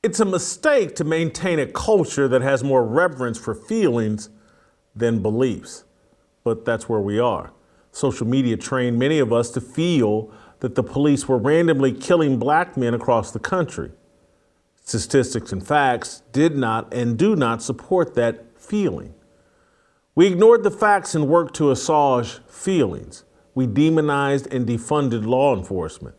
It's a mistake to maintain a culture that has more reverence for feelings than beliefs. But that's where we are. Social media trained many of us to feel that the police were randomly killing black men across the country. Statistics and facts did not and do not support that feeling. We ignored the facts and worked to assuage feelings. We demonized and defunded law enforcement.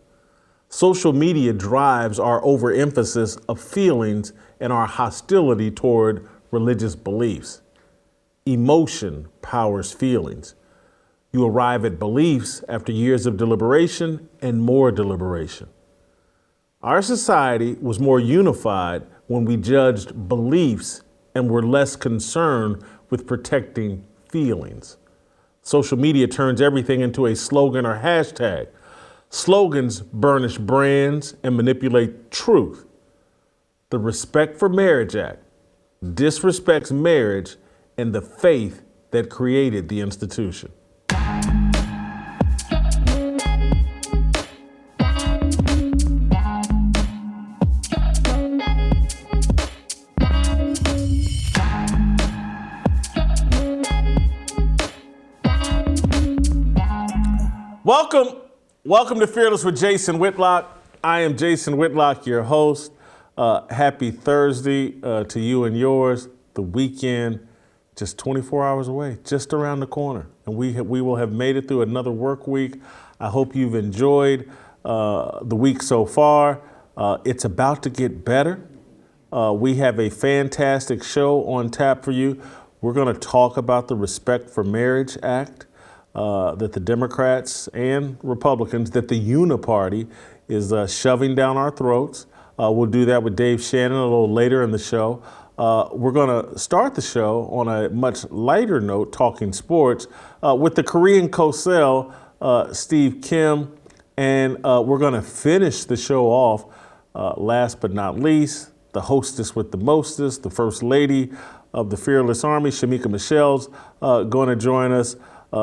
Social media drives our overemphasis of feelings and our hostility toward religious beliefs. Emotion powers feelings. You arrive at beliefs after years of deliberation and more deliberation. Our society was more unified when we judged beliefs and were less concerned with protecting feelings. Social media turns everything into a slogan or hashtag. Slogans burnish brands and manipulate truth. The Respect for Marriage Act disrespects marriage and the faith that created the institution. Welcome to Fearless with Jason Whitlock. I am Jason Whitlock, your host. Happy Thursday to you and yours. The weekend, just 24 hours away, just around the corner. And we will have made it through another work week. I hope you've enjoyed the week so far. It's about to get better. We have a fantastic show on tap for you. We're going to talk about the Respect for Marriage Act. That the Democrats and Republicans, that the Uniparty is shoving down our throats. We'll do that with Dave Shannon a little later in the show. We're going to start the show on a much lighter note, talking sports, with the Korean Cosell, Steve Kim. And we're going to finish the show off, last but not least, the hostess with the mostest, the First Lady of the Fearless Army, Shemeka Michelle's going to join us.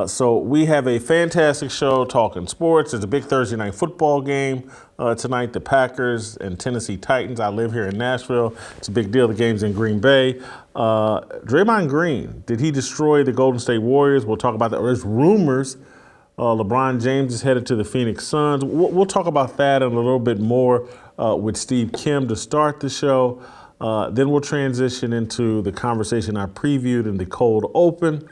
So we have a fantastic show talking sports. There's a big Thursday night football game tonight, the Packers and Tennessee Titans. I live here in Nashville. It's a big deal. The game's in Green Bay. Draymond Green, did he destroy the Golden State Warriors? We'll talk about that. There's rumors LeBron James is headed to the Phoenix Suns. We'll talk about that and a little bit more with Steve Kim to start the show. Then we'll transition into the conversation I previewed in the cold open.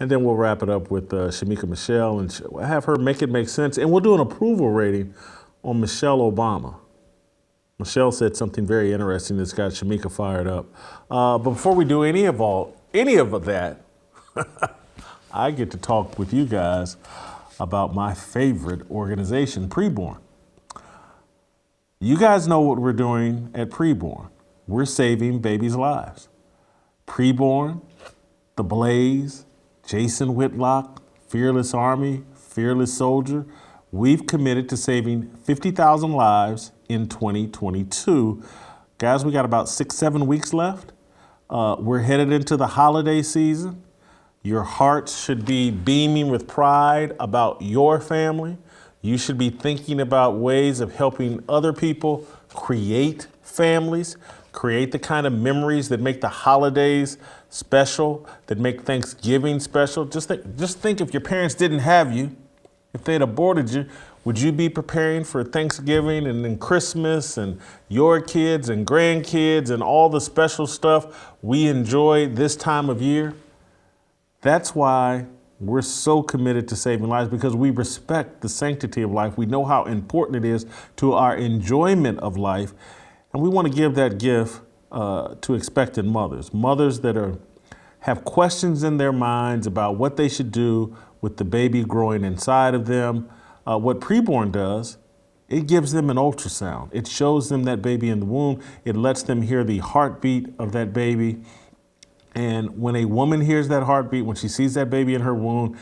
And then we'll wrap it up with Shemeka Michelle and have her make it make sense. And we'll do an approval rating on Michelle Obama. Michelle said something very interesting that's got Shemeka fired up. But before we do any of that, I get to talk with you guys about my favorite organization, Preborn. You guys know what we're doing at Preborn. We're saving babies' lives. Preborn, The Blaze, Jason Whitlock, Fearless Army, Fearless Soldier, we've committed to saving 50,000 lives in 2022. Guys, we got about 6-7 weeks left. We're headed into the holiday season. Your hearts should be beaming with pride about your family. You should be thinking about ways of helping other people create families, create the kind of memories that make the holidays special, that make Thanksgiving special. Just think if your parents didn't have you, if they'd aborted you, would you be preparing for Thanksgiving and then Christmas and your kids and grandkids and all the special stuff we enjoy this time of year? That's why we're so committed to saving lives, because we respect the sanctity of life. We know how important it is to our enjoyment of life. And we want to give that gift to expectant mothers that have questions in their minds about what they should do with the baby growing inside of them. What Preborn does, it gives them an ultrasound. It shows them that baby in the womb. It lets them hear the heartbeat of that baby. And when a woman hears that heartbeat, when she sees that baby in her womb,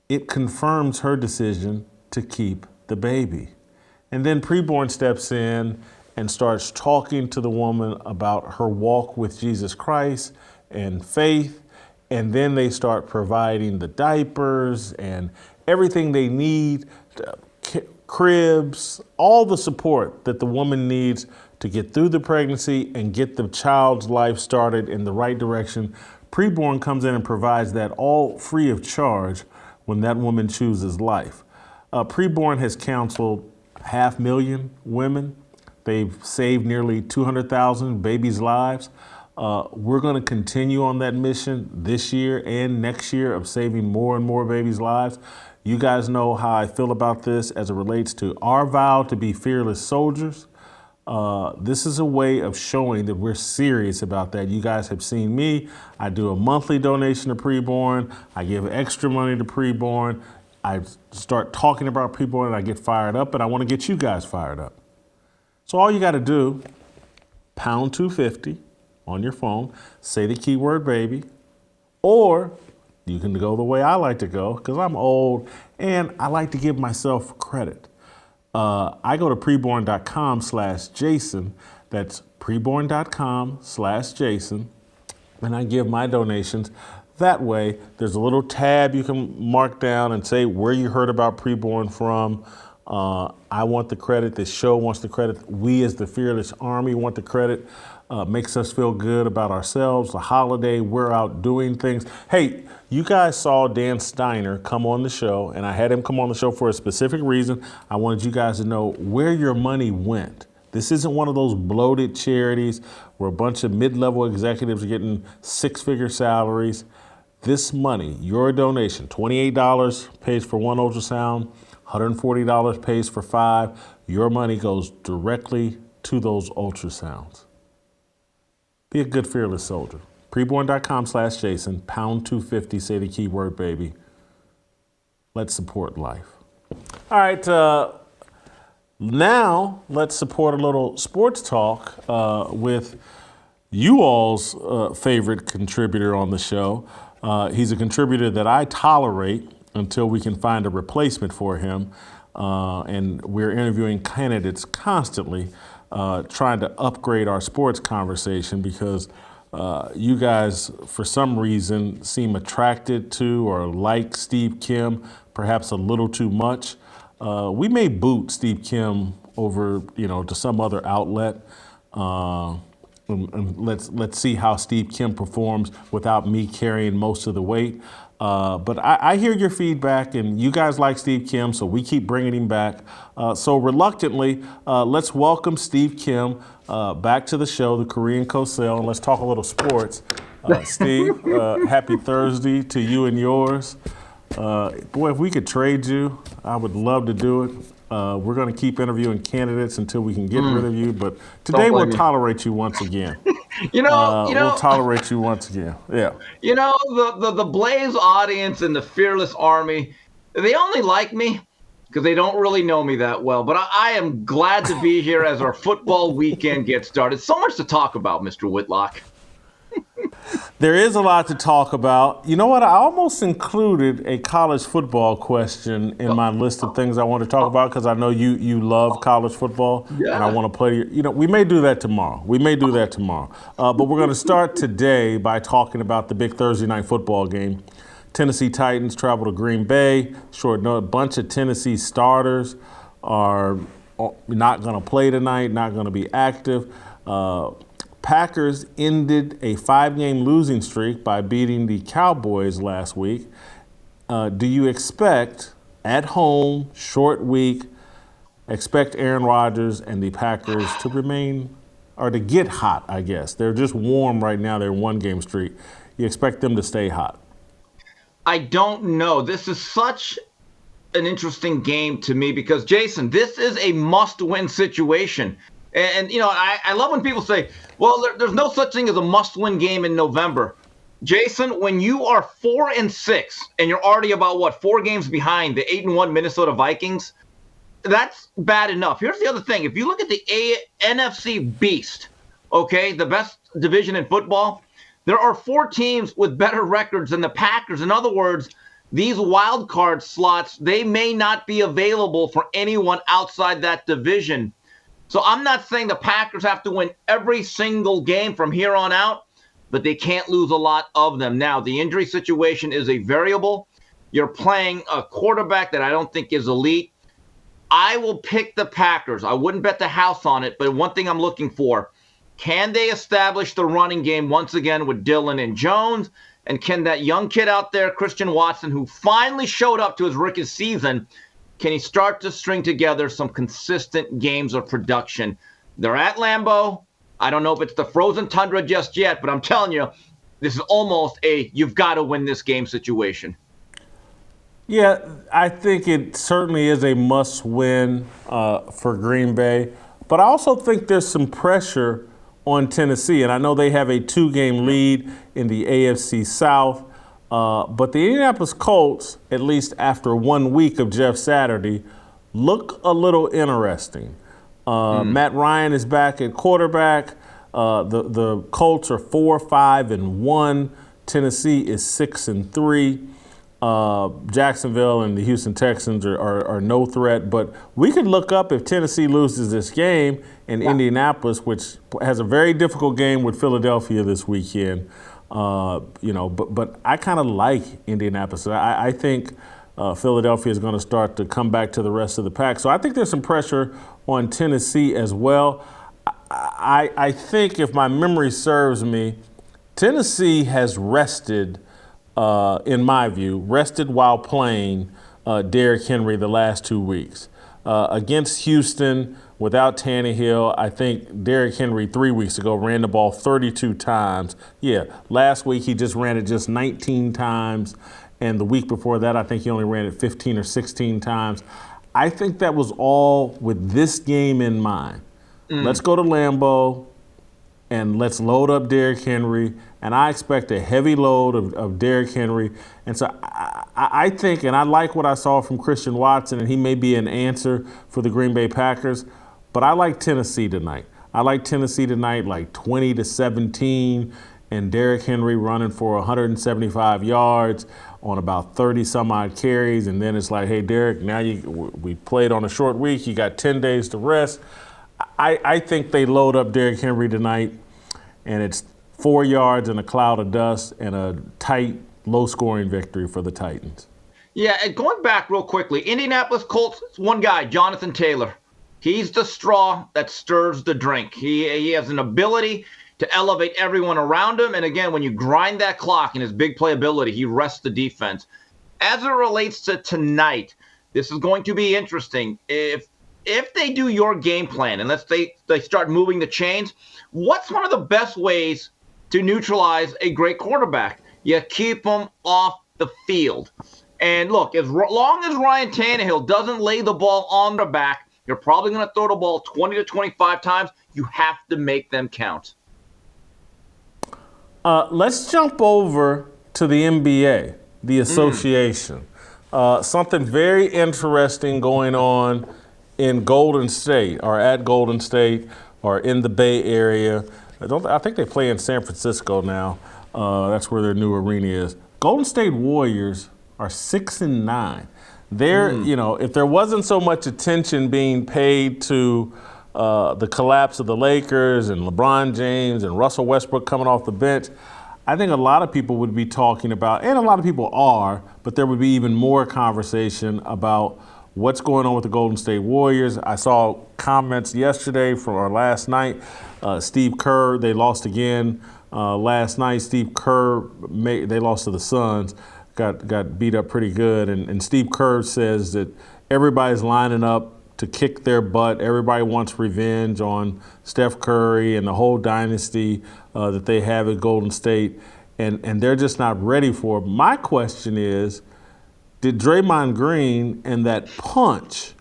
it confirms her decision to keep the baby. And then Preborn steps in and starts talking to the woman about her walk with Jesus Christ and faith. And then they start providing the diapers and everything they need, cribs, all the support that the woman needs to get through the pregnancy and get the child's life started in the right direction. Preborn comes in and provides that all free of charge when that woman chooses life. Preborn has counseled 500,000 women. They've saved nearly 200,000 babies' lives. We're going to continue on that mission this year and next year of saving more and more babies' lives. You guys know how I feel about this as it relates to our vow to be fearless soldiers. This is a way of showing that we're serious about that. You guys have seen me. I do a monthly donation to Preborn. I give extra money to Preborn. I start talking about Preborn and I get fired up, and I want to get you guys fired up. So all you got to do, pound 250 on your phone, say the keyword baby, or you can go the way I like to go because I'm old and I like to give myself credit. I go to preborn.com/Jason. That's preborn.com/Jason. And I give my donations. That way, there's a little tab you can mark down and say where you heard about Preborn from. I want the credit. This show wants the credit. We as the Fearless Army want the credit. Makes us feel good about ourselves. The holiday, we're out doing things. Hey, you guys saw Dan Steiner come on the show, and I had him come on the show for a specific reason. I wanted you guys to know where your money went. This isn't one of those bloated charities where a bunch of mid-level executives are getting six-figure salaries. This money, your donation, $28 pays for one ultrasound, $140 pays for 5. Your money goes directly to those ultrasounds. Be a good fearless soldier. Preborn.com/Jason, pound 250, say the keyword baby. Let's support life. All right, now let's support a little sports talk with you all's favorite contributor on the show. He's a contributor that I tolerate until we can find a replacement for him. And we're interviewing candidates constantly, trying to upgrade our sports conversation because you guys, for some reason, seem attracted to or like Steve Kim, perhaps a little too much. We may boot Steve Kim over, to some other outlet. And let's see how Steve Kim performs without me carrying most of the weight. But I hear your feedback, and you guys like Steve Kim, so we keep bringing him back. So reluctantly, let's welcome Steve Kim back to the show, the Korean Cosell, and let's talk a little sports. Steve, happy Thursday to you and yours. Boy, if we could trade you, I would love to do it. We're going to keep interviewing candidates until we can get rid of you, but today we'll tolerate you once again. We'll tolerate you once again. Yeah. The Blaze audience and the Fearless Army, they only like me because they don't really know me that well. But I am glad to be here as our football weekend gets started. So much to talk about, Mr. Whitlock. There is a lot to talk about. You know what? I almost included a college football question in my list of things I want to talk about because I know you love college football, and I want to play. We may do that tomorrow. But we're going to start today by talking about the big Thursday night football game. Tennessee Titans travel to Green Bay. Short note, a bunch of Tennessee starters are not going to play tonight, not going to be active. Packers ended a 5-game losing streak by beating the Cowboys last week. Do you expect, at home, short week, expect Aaron Rodgers and the Packers to remain, or to get hot, I guess? They're just warm right now. They're 1-game streak. You expect them to stay hot? I don't know. This is such an interesting game to me because, Jason, this is a must-win situation. And I love when people say, well, there's no such thing as a must-win game in November. Jason, when you are 4-6 and you're already about, 4 games behind the 8-1 Minnesota Vikings, that's bad enough. Here's the other thing. If you look at the NFC Beast, okay, the best division in football, there are 4 teams with better records than the Packers. In other words, these wild card slots, they may not be available for anyone outside that division. So I'm not saying the Packers have to win every single game from here on out, but they can't lose a lot of them. Now, the injury situation is a variable. You're playing a quarterback that I don't think is elite. I will pick the Packers. I wouldn't bet the house on it, but one thing I'm looking for, can they establish the running game once again with Dillon and Jones? And can that young kid out there, Christian Watson, who finally showed up to his rookie season, can he start to string together some consistent games of production? They're at Lambeau. I don't know if it's the frozen tundra just yet, but I'm telling you, this is almost a you've got to win this game situation. Yeah, I think it certainly is a must-win for Green Bay. But I also think there's some pressure on Tennessee. And I know they have a 2-game lead in the AFC South. But the Indianapolis Colts, at least after 1 week of Jeff Saturday, look a little interesting. Matt Ryan is back at quarterback. The Colts are 4-5-1. Tennessee is 6-3. Jacksonville and the Houston Texans are no threat. But we could look up if Tennessee loses this game and Indianapolis, which has a very difficult game with Philadelphia this weekend. But I kind of like Indianapolis. I think Philadelphia is going to start to come back to the rest of the pack. So I think there's some pressure on Tennessee as well. I think, if my memory serves me, Tennessee has rested, in my view, while playing Derrick Henry the last 2 weeks. Against Houston, without Tannehill, I think Derrick Henry 3 weeks ago ran the ball 32 times. Yeah, last week he just ran it just 19 times. And the week before that, I think he only ran it 15 or 16 times. I think that was all with this game in mind. Let's go to Lambeau and let's load up Derrick Henry. And I expect a heavy load of Derrick Henry. And so I think, and I like what I saw from Christian Watson, and he may be an answer for the Green Bay Packers, but I like Tennessee tonight. I like Tennessee tonight like 20-17, and Derrick Henry running for 175 yards on about 30-some-odd carries. And then it's like, hey, Derrick, now we played on a short week. You got 10 days to rest. I think they load up Derrick Henry tonight, and it's 4 yards in a cloud of dust and a tight, low-scoring victory for the Titans. Yeah, and going back real quickly, Indianapolis Colts, one guy, Jonathan Taylor. He's the straw that stirs the drink. He has an ability to elevate everyone around him. And again, when you grind that clock in his big playability, he rests the defense. As it relates to tonight, this is going to be interesting. If they do your game plan and they start moving the chains, what's one of the best ways to neutralize a great quarterback? You keep him off the field. And look, as long as Ryan Tannehill doesn't lay the ball on the back, you're probably going to throw the ball 20 to 25 times. You have to make them count. Let's jump over to the NBA, the association. Something very interesting going on in Golden State, or at Golden State, or in the Bay Area. I think they play in San Francisco now. That's where their new arena is. Golden State Warriors are 6-9. They're, if there wasn't so much attention being paid to the collapse of the Lakers and LeBron James and Russell Westbrook coming off the bench, I think a lot of people would be talking about, and a lot of people are, but there would be even more conversation about what's going on with the Golden State Warriors. I saw comments yesterday or last night. Steve Kerr, they lost again last night. Steve Kerr, they lost to the Suns, got beat up pretty good. And Steve Kerr says that everybody's lining up to kick their butt. Everybody wants revenge on Steph Curry and the whole dynasty that they have at Golden State. And they're just not ready for it. My question is, did Draymond Green and that punch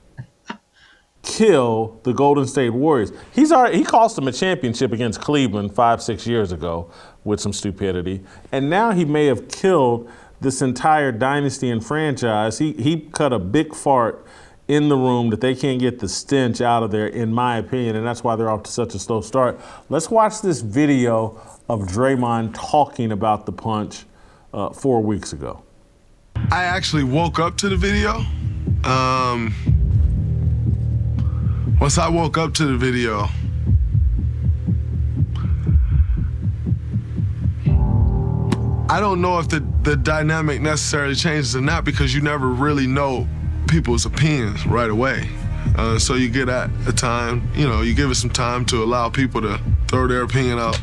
kill the Golden State Warriors? He cost them a championship against Cleveland 5-6 years ago with some stupidity. And now he may have killed this entire dynasty and franchise. He cut a big fart in the room that they can't get the stench out of there, in my opinion, and that's why they're off to such a slow start. Let's watch this video of Draymond talking about the punch 4 weeks ago. I actually woke up to the video. Once I woke up to the video, I don't know if the dynamic necessarily changes or not, because you never really know people's opinions right away. So you get at a time, you give it some time to allow people to throw their opinion out,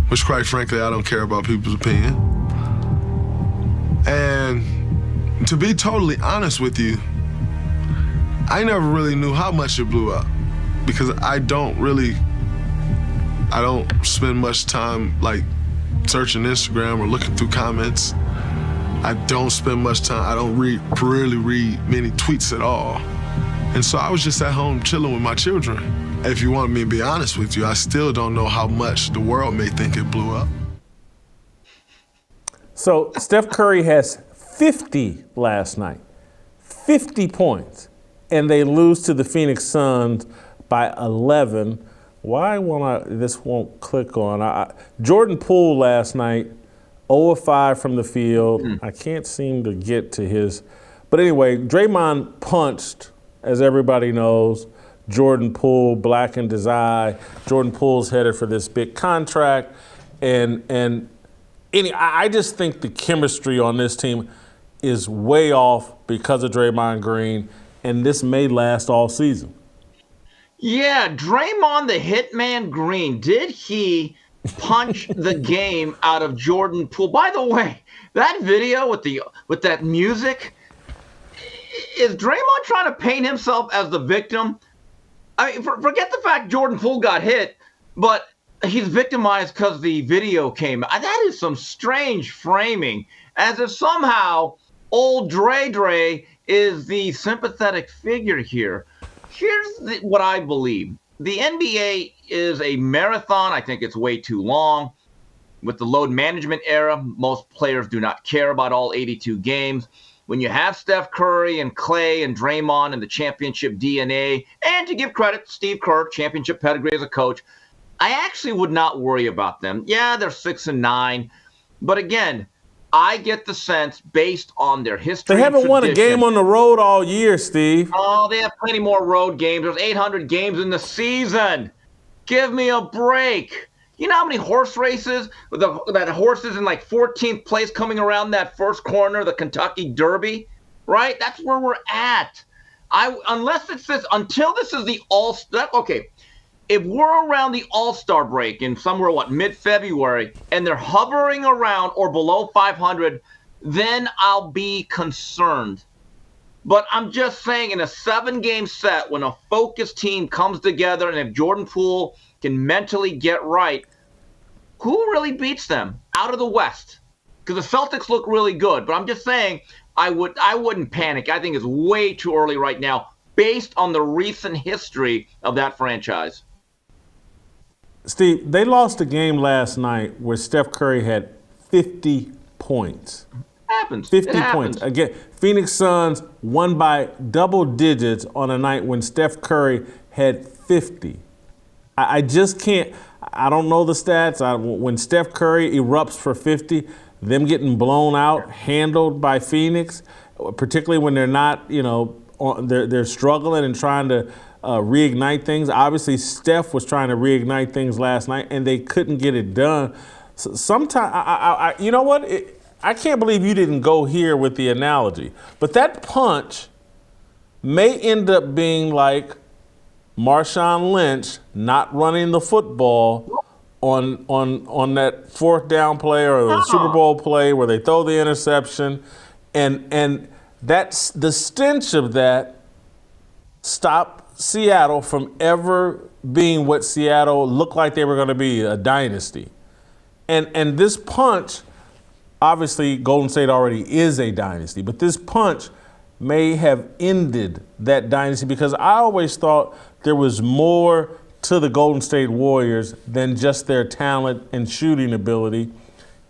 which quite frankly, I don't care about people's opinion. And to be totally honest with you, I never really knew how much it blew up because I don't spend much time like searching Instagram or looking through comments. I don't spend much time, I don't really read many tweets at all. And so I was just at home chilling with my children. If you want me to be honest with you, I still don't know how much the world may think it blew up. So Steph Curry has 50 last night, 50 points, and they lose to the Phoenix Suns by 11. Why won't this won't click on? Jordan Poole last night, 0 of 5 from the field. I can't seem to get to his. But anyway, Draymond punched, as everybody knows, Jordan Poole, blackened his eye. Jordan Poole's headed for this big contract. I just think the chemistry on this team is way off because of Draymond Green, and this may last all season. Yeah, Draymond the Hitman Green, did he punch the game out of Jordan Poole? By the way, that video with that music, is Draymond trying to paint himself as the victim? I mean, forget the fact Jordan Poole got hit, but he's victimized because the video came out. That is some strange framing, as if somehow old Dre is the sympathetic figure here. Here's what I believe. The NBA is a marathon. I think it's way too long. With the load management era, most players do not care about all 82 games. When you have Steph Curry and Clay and Draymond and the championship DNA, and to give credit to Steve Kerr, championship pedigree as a coach, I actually would not worry about them. Yeah, they're 6-9. But again, I get the sense based on their history. They haven't won a game on the road all year, Steve. Oh, they have plenty more road games. There's 800 games in the season. Give me a break. You know how many horse races that horses in like 14th place coming around that first corner, the Kentucky Derby, right? That's where we're at. Until this is the All-Star. Okay, if we're around the All-Star break in somewhere, mid-February, and they're hovering around or below 500, then I'll be concerned. But I'm just saying, in a 7-game set, when a focused team comes together, and if Jordan Poole can mentally get right, who really beats them out of the West? Because the Celtics look really good. But I'm just saying, I wouldn't panic. I think it's way too early right now, based on the recent history of that franchise. Steve, they lost a game last night where Steph Curry had 50 points. Happens. 50 points. Again, Phoenix Suns won by double digits on a night when Steph Curry had 50. I just can't. I don't know the stats. When Steph Curry erupts for 50, them getting blown out, handled by Phoenix, particularly when they're not, they're struggling and trying to reignite things. Obviously, Steph was trying to reignite things last night, and they couldn't get it done. So sometimes, you know what? I can't believe you didn't go here with the analogy. But that punch may end up being like Marshawn Lynch not running the football on that fourth down play or the Super Bowl play where they throw the interception, and that's the stench of that stopped Seattle from ever being what Seattle looked like they were going to be, a dynasty. And this punch, obviously Golden State already is a dynasty, but this punch may have ended that dynasty because I always thought there was more to the Golden State Warriors than just their talent and shooting ability.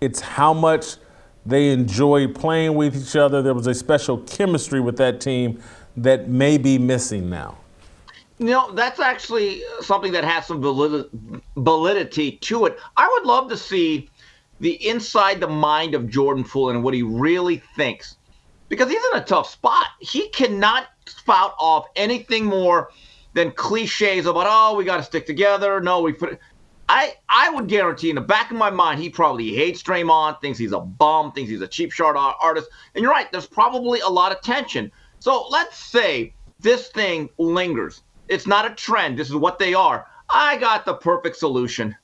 It's how much they enjoy playing with each other. There was a special chemistry with that team that may be missing now. That's actually something that has some validity to it. I would love to see the inside the mind of Jordan Poole and what he really thinks, because he's in a tough spot. He cannot spout off anything more than cliches about, we got to stick together. No, I would guarantee in the back of my mind, he probably hates Draymond, thinks he's a bum, thinks he's a cheap shot artist. And you're right, there's probably a lot of tension. So let's say this thing lingers. It's not a trend. This is what they are. I got the perfect solution.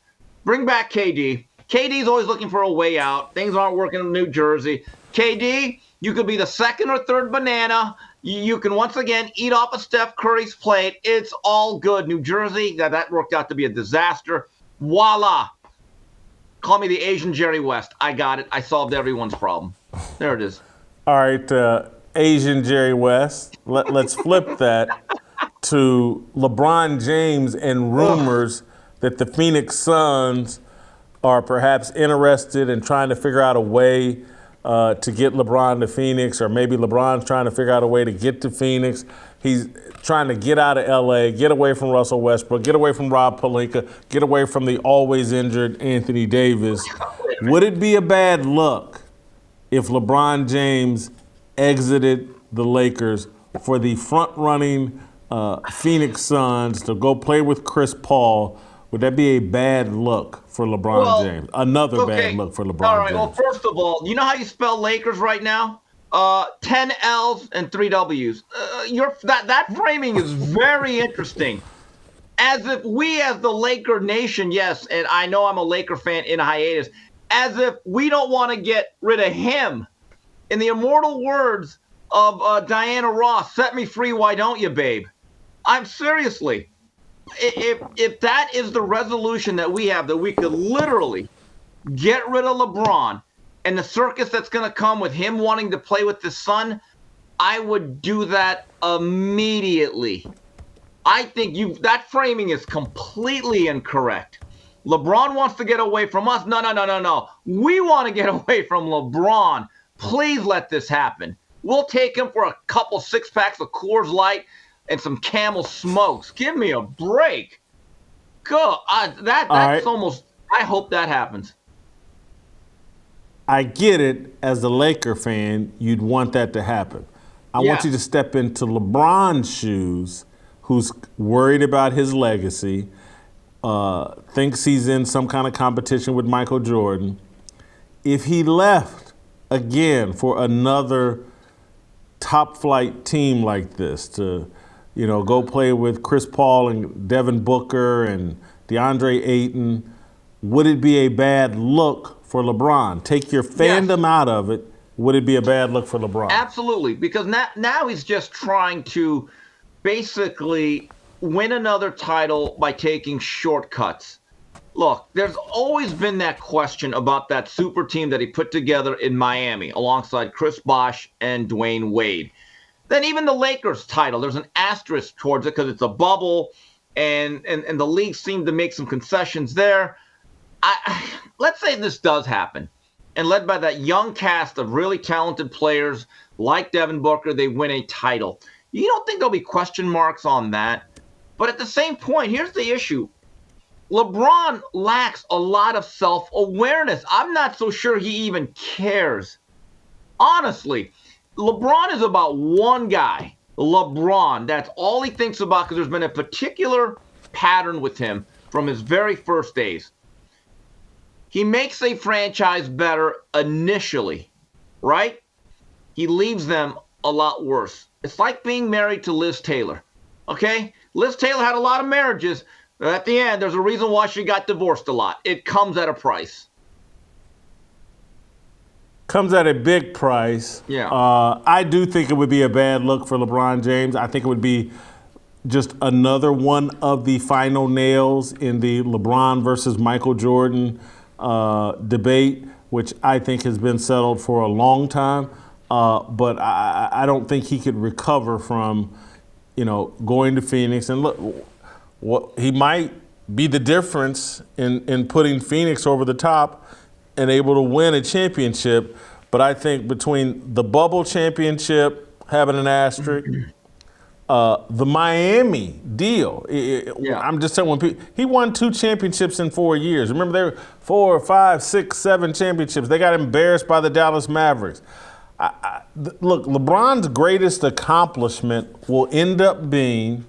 Bring back KD. KD's always looking for a way out. Things aren't working in New Jersey. KD, you could be the second or third banana. You can once again eat off of Steph Curry's plate. It's all good. New Jersey, that worked out to be a disaster. Voila. Call me the Asian Jerry West. I got it. I solved everyone's problem. There it is. All right, Asian Jerry West. Let's flip that to LeBron James and rumors that the Phoenix Suns are perhaps interested in trying to figure out a way to get LeBron to Phoenix, or maybe LeBron's trying to figure out a way to get to Phoenix. He's trying to get out of LA, get away from Russell Westbrook, get away from Rob Pelinka, get away from the always injured Anthony Davis. Would it be a bad look if LeBron James exited the Lakers for the front-running Phoenix Suns to go play with Chris Paul? Would that be a bad look for LeBron James? Another bad look for LeBron All right, James. well, first of all, you know how you spell Lakers right now? 10 L's and 3 W's. That framing is very interesting. As if we as the Laker nation, yes, and I know I'm a Laker fan in a hiatus, as if we don't want to get rid of him. In the immortal words of Diana Ross, set me free, why don't you, babe? I'm seriously. If that is the resolution that we have, that we could literally get rid of LeBron and the circus that's going to come with him wanting to play with his son, I would do that immediately. I think that framing is completely incorrect. LeBron wants to get away from us. No. We want to get away from LeBron. Please let this happen. We'll take him for a couple six-packs of Coors Light and some Camel Smokes. Give me a break. Go. That's right. Almost. I hope that happens. I get it. As a Laker fan, you'd want that to happen. I want you to step into LeBron's shoes, who's worried about his legacy, thinks he's in some kind of competition with Michael Jordan. If he left again for another top-flight team like this to go play with Chris Paul and Devin Booker and DeAndre Ayton, would it be a bad look for LeBron? Take your fandom out of it. Would it be a bad look for LeBron? Absolutely, because now he's just trying to basically win another title by taking shortcuts. Look, there's always been that question about that super team that he put together in Miami alongside Chris Bosh and Dwayne Wade. Then even the Lakers title, there's an asterisk towards it because it's a bubble, and the league seemed to make some concessions there. Let's say this does happen, and led by that young cast of really talented players like Devin Booker, they win a title. You don't think there'll be question marks on that? But at the same point, here's the issue. LeBron lacks a lot of self-awareness. I'm not so sure he even cares. Honestly, LeBron is about one guy, LeBron. That's all he thinks about, because there's been a particular pattern with him from his very first days. He makes a franchise better initially, right? He leaves them a lot worse. It's like being married to Liz Taylor, okay? Liz Taylor had a lot of marriages. At the end, there's a reason why she got divorced a lot. It comes at a price. Comes at a big price. Yeah. I do think it would be a bad look for LeBron James. I think it would be just another one of the final nails in the LeBron versus Michael Jordan debate, which I think has been settled for a long time. But I don't think he could recover from, going to Phoenix. And look, he might be the difference in putting Phoenix over the top and able to win a championship. But I think between the bubble championship, having an asterisk, the Miami deal. I'm just saying, he won 2 championships in 4 years. Remember, there were 4, 5, 6, 7 championships. They got embarrassed by the Dallas Mavericks. Look, LeBron's greatest accomplishment will end up being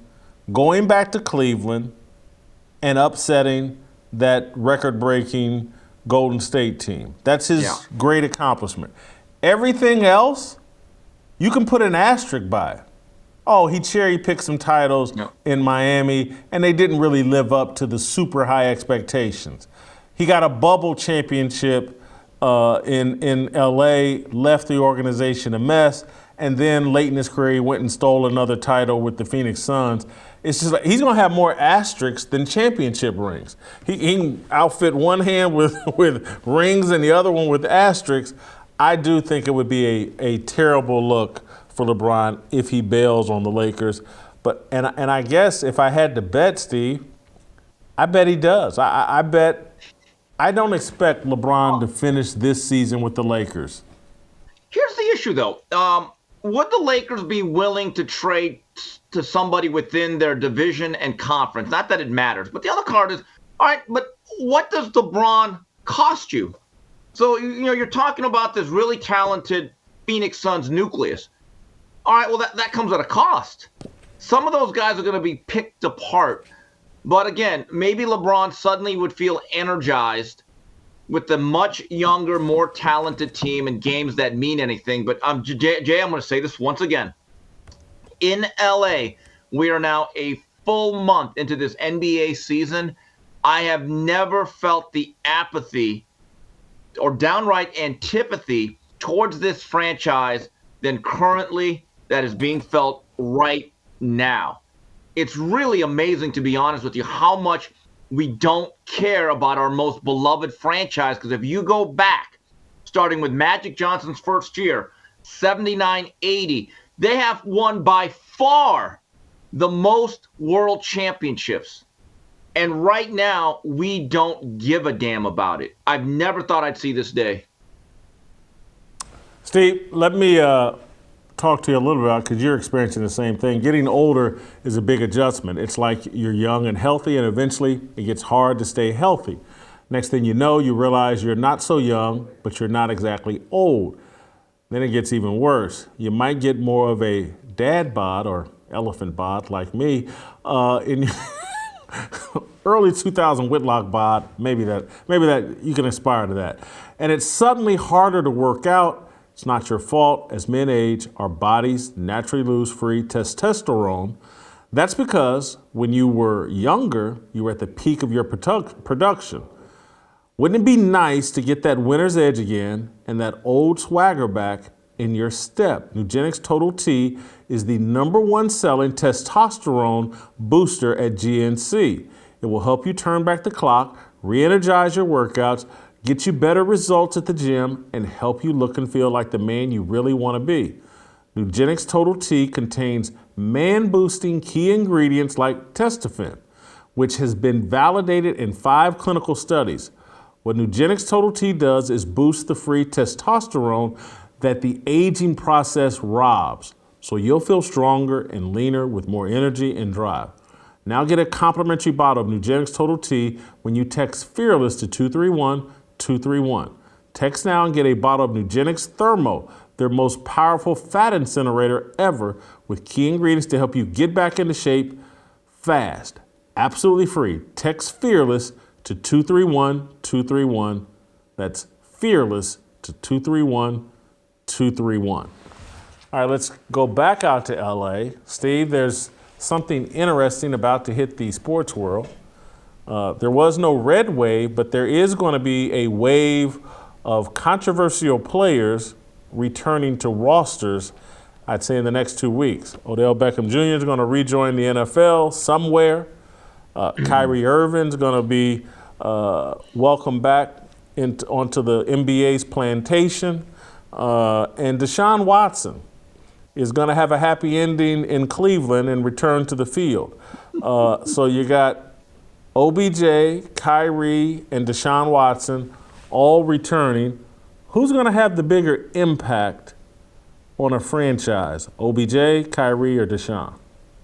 going back to Cleveland and upsetting that record-breaking Golden State team. That's his great accomplishment. Everything else, you can put an asterisk by it. oh, he cherry-picked some titles in Miami, and they didn't really live up to the super high expectations. He got a bubble championship in LA, left the organization a mess, and then late in his career, he went and stole another title with the Phoenix Suns. It's just like he's going to have more asterisks than championship rings. He can outfit one hand with rings and the other one with asterisks. I do think it would be a terrible look for LeBron if he bails on the Lakers. But and I guess if I had to bet, Steve, I bet he does. I bet I don't expect LeBron to finish this season with the Lakers. Here's the issue, though. Would the Lakers be willing to trade to somebody within their division and conference? Not that it matters, but the other card is, all right, but what does LeBron cost you? So, you're talking about this really talented Phoenix Suns nucleus. All right, well, that comes at a cost. Some of those guys are going to be picked apart. But again, maybe LeBron suddenly would feel energized with the much younger, more talented team and games that mean anything. But Jay, I'm going to say this once again. In LA, we are now a full month into this NBA season. I have never felt the apathy or downright antipathy towards this franchise than currently that is being felt right now. It's really amazing, to be honest with you, how much we don't care about our most beloved franchise. Because if you go back, starting with Magic Johnson's first year, 79-80, they have won by far the most world championships. And right now, we don't give a damn about it. I've never thought I'd see this day. Steve, let me talk to you a little bit about, because you're experiencing the same thing. Getting older is a big adjustment. It's like you're young and healthy, and eventually it gets hard to stay healthy. Next thing you know, you realize you're not so young, but you're not exactly old. Then it gets even worse. You might get more of a dad bod or elephant bod like me in early 2000 Whitlock bod. Maybe that you can aspire to that. And it's suddenly harder to work out. It's not your fault. As men age, our bodies naturally lose free testosterone. That's because when you were younger, you were at the peak of your production. Wouldn't it be nice to get that winner's edge again and that old swagger back in your step? Nugenix Total T is the #1 selling testosterone booster at GNC. It will help you turn back the clock, re-energize your workouts, get you better results at the gym, and help you look and feel like the man you really want to be. Nugenix Total T contains man-boosting key ingredients like testosterone, which has been validated in 5 clinical studies. What Nugenix Total T does is boost the free testosterone that the aging process robs, so you'll feel stronger and leaner with more energy and drive. Now get a complimentary bottle of Nugenix Total T when you text FEARLESS to 231-231. Text now and get a bottle of Nugenix Thermo, their most powerful fat incinerator ever, with key ingredients to help you get back into shape fast. Absolutely free. Text FEARLESS to 231-231. That's FEARLESS to 231-231. All right, let's go back out to LA. Steve, there's something interesting about to hit the sports world. There was no red wave, but there is going to be a wave of controversial players returning to rosters, I'd say, in the next 2 weeks. Odell Beckham Jr. is going to rejoin the NFL somewhere. Kyrie Irving's going to be welcomed back onto the NBA's plantation. And Deshaun Watson is going to have a happy ending in Cleveland and return to the field. So you got OBJ, Kyrie, and Deshaun Watson all returning. Who's going to have the bigger impact on a franchise? OBJ, Kyrie, or Deshaun?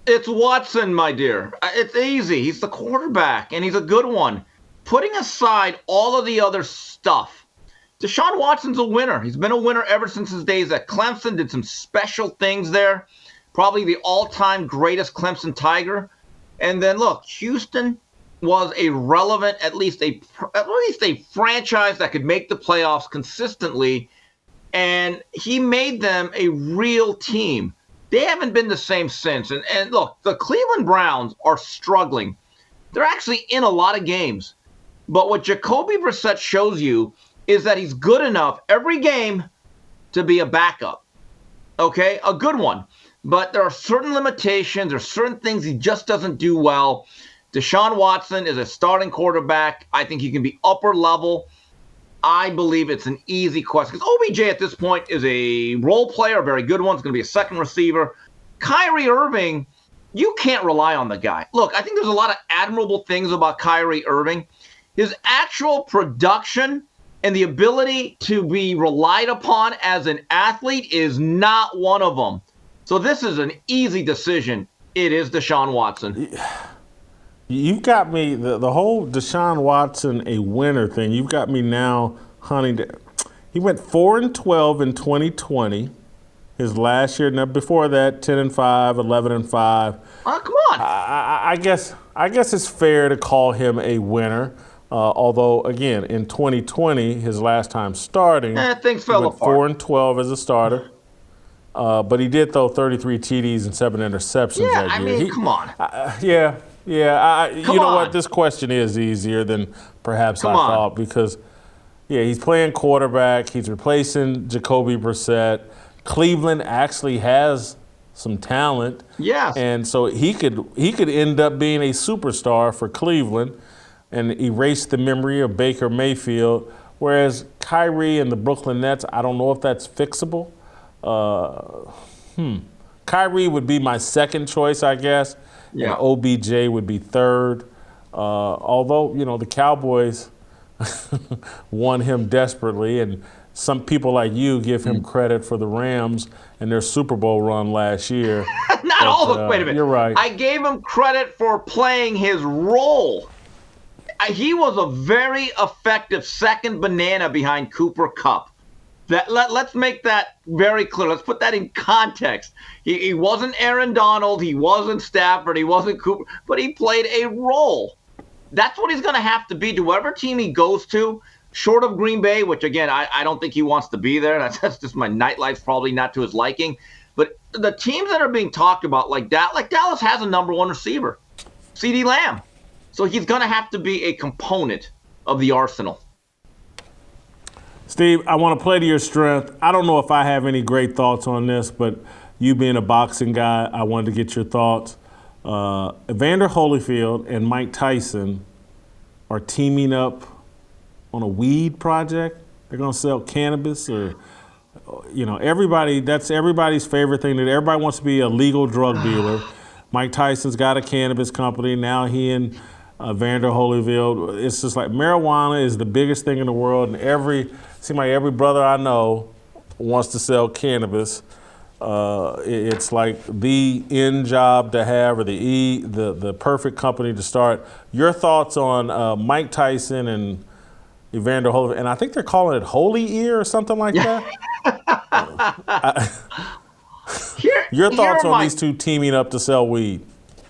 It's Watson, my dear. It's easy. He's the quarterback, and he's a good one. Putting aside all of the other stuff, Deshaun Watson's a winner. He's been a winner ever since his days at Clemson, did some special things there. Probably the all-time greatest Clemson Tiger. And then, look, Houston was a relevant, at least a franchise that could make the playoffs consistently, and he made them a real team. they haven't been the same since. And look, the Cleveland Browns are struggling. They're actually in a lot of games. But what Jacoby Brissett shows you is that he's good enough every game to be a backup. Okay? A good one. But there are certain limitations. There are certain things he just doesn't do well. Deshaun Watson is a starting quarterback. I think he can be upper level. I believe it's an easy question. Because OBJ at this point is a role player, a very good one. It's going to be a second receiver. Kyrie Irving, you can't rely on the guy. Look, I think there's a lot of admirable things about Kyrie Irving. His actual production and the ability to be relied upon as an athlete is not one of them. So this is an easy decision. It is Deshaun Watson. You've got me, the whole Deshaun Watson a winner thing, you've got me now hunting. He went 4-12 in 2020. His last year, now before that, 10-5, 11-5. Oh, come on. I guess it's fair to call him a winner. Although, again, in 2020, his last time starting, things fell apart. 4-12 as a starter. But he did throw 33 TDs and 7 interceptions that year. I mean, come on. You know what? This question is easier than perhaps I thought because, he's playing quarterback. He's replacing Jacoby Brissett. Cleveland actually has some talent. Yes. And so he could end up being a superstar for Cleveland and erase the memory of Baker Mayfield. Whereas Kyrie and the Brooklyn Nets, I don't know if that's fixable. Kyrie would be my second choice, I guess. Yeah. And OBJ would be third. Although, the Cowboys won him desperately, and some people like you give him credit for the Rams and their Super Bowl run last year. Not all of them. Wait a minute. You're right. I gave him credit for playing his role. He was a very effective second banana behind Cooper Kupp. Let's make that very clear. Let's put that in context. He wasn't Aaron Donald. He wasn't Stafford. He wasn't Cooper. But he played a role. That's what he's going to have to be to whatever team he goes to, short of Green Bay, which, again, I don't think he wants to be there. That's just my nightlife's probably not to his liking. But the teams that are being talked about, like Dallas has a number one receiver, CeeDee Lamb. So he's going to have to be a component of the arsenal. Steve, I want to play to your strength. I don't know if I have any great thoughts on this, but you being a boxing guy, I wanted to get your thoughts. Evander Holyfield and Mike Tyson are teaming up on a weed project. They're going to sell cannabis or, that's everybody's favorite thing. That everybody wants to be a legal drug dealer. Mike Tyson's got a cannabis company. Now he and Evander Holyfield. It's just like marijuana is the biggest thing in the world, and seems like every brother I know wants to sell cannabis. It's like the end job to have, or the perfect company to start. Your thoughts on Mike Tyson and Evander Holyfield? And I think they're calling it Holy Ear or something like that. Your thoughts on these two teaming up to sell weed?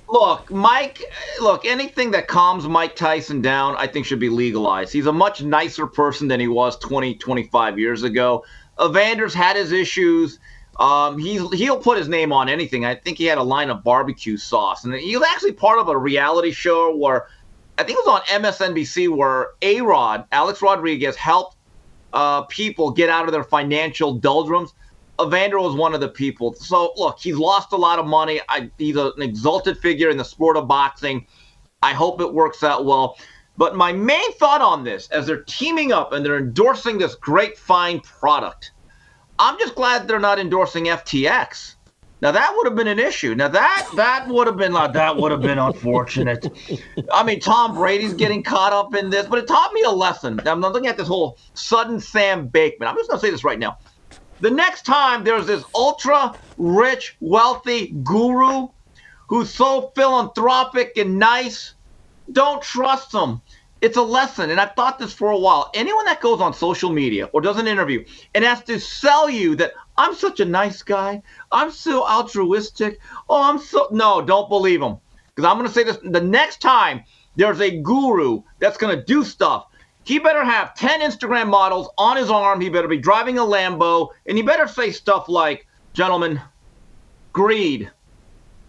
Look, anything that calms Mike Tyson down, I think should be legalized. He's a much nicer person than he was 20, 25 years ago. Evander's had his issues. He'll put his name on anything. I think he had a line of barbecue sauce. And he was actually part of a reality show where, I think it was on MSNBC, where A-Rod, Alex Rodriguez, helped people get out of their financial doldrums. Evander was one of the people. So, look, he's lost a lot of money. He's an exalted figure in the sport of boxing. I hope it works out well. But my main thought on this, as they're teaming up and they're endorsing this great, fine product, I'm just glad they're not endorsing FTX. Now, that would have been an issue. Now, that would have been unfortunate. I mean, Tom Brady's getting caught up in this, but it taught me a lesson. I'm looking at this whole sudden Sam Bankman. I'm just going to say this right now. The next time there's this ultra-rich, wealthy guru who's so philanthropic and nice, don't trust him. It's a lesson, and I've thought this for a while. Anyone that goes on social media or does an interview and has to sell you that I'm such a nice guy, I'm so altruistic, no, don't believe them. Because I'm going to say this, the next time there's a guru that's going to do stuff, he better have 10 Instagram models on his arm. He better be driving a Lambo. And he better say stuff like, gentlemen, greed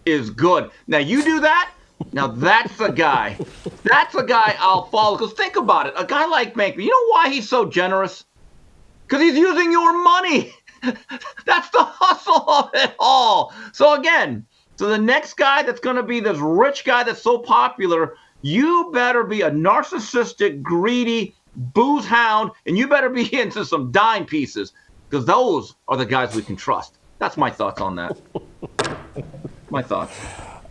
is good. Now you do that. Now that's a guy. That's a guy I'll follow. Because think about it. A guy like Bankman, you know why he's so generous? Because he's using your money. That's the hustle of it all. So again, so the next guy that's going to be this rich guy that's so popular, you better be a narcissistic, greedy booze hound, and you better be into some dime pieces, because those are the guys we can trust. That's my thoughts on that. My thoughts.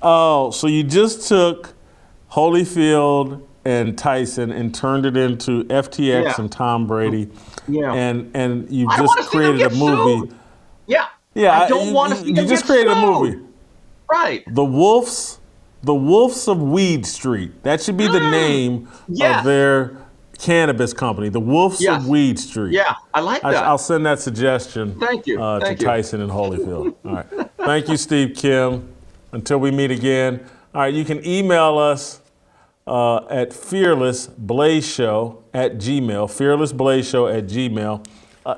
Oh, so you just took Holyfield and Tyson and turned it into FTX and Tom Brady. Yeah. And you just created a movie. Sued. Yeah. Yeah. I don't want to see them You just get created a sued. movie. Right. The Wolves of Weed Street. That should be the name of their cannabis company. The Wolves of Weed Street. Yeah, I like that. I'll send that suggestion. Thank you. To Tyson and Holyfield. All right. Thank you, Steve Kim. Until we meet again. All right, you can email us at fearlessblazeshow@gmail. Fearlessblazeshow@gmail.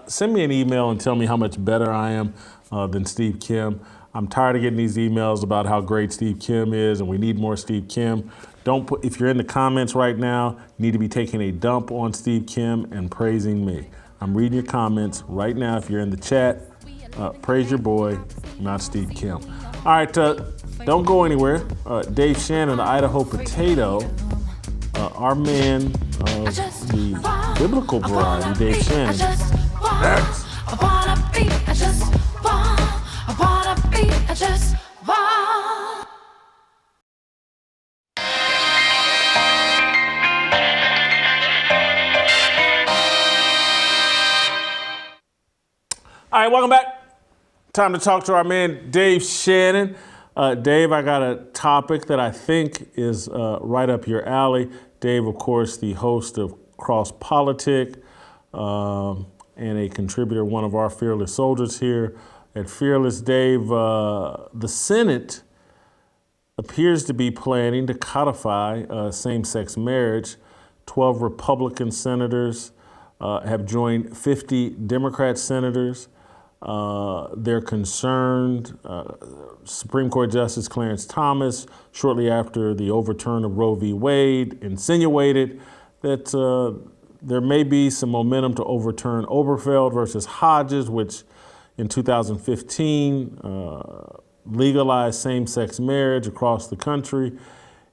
Send me an email and tell me how much better I am than Steve Kim. I'm tired of getting these emails about how great Steve Kim is and we need more Steve Kim. If you're in the comments right now, you need to be taking a dump on Steve Kim and praising me. I'm reading your comments right now. If you're in the chat, praise your boy, not Steve Kim. All right, don't go anywhere. Dave Shannon, the Idaho Potato, our man of the biblical variety, Dave Shannon. Next. All right, welcome back. Time to talk to our man, Dave Shannon. Dave, I got a topic that I think is right up your alley. Dave, of course, the host of Cross Politic and a contributor, one of our fearless soldiers here at Fearless. Dave, the Senate appears to be planning to codify same-sex marriage. 12 Republican senators have joined 50 Democrat senators. They're concerned. Supreme Court Justice Clarence Thomas, shortly after the overturn of Roe v. Wade, insinuated that there may be some momentum to overturn Obergefell versus Hodges, which in 2015 legalized same-sex marriage across the country.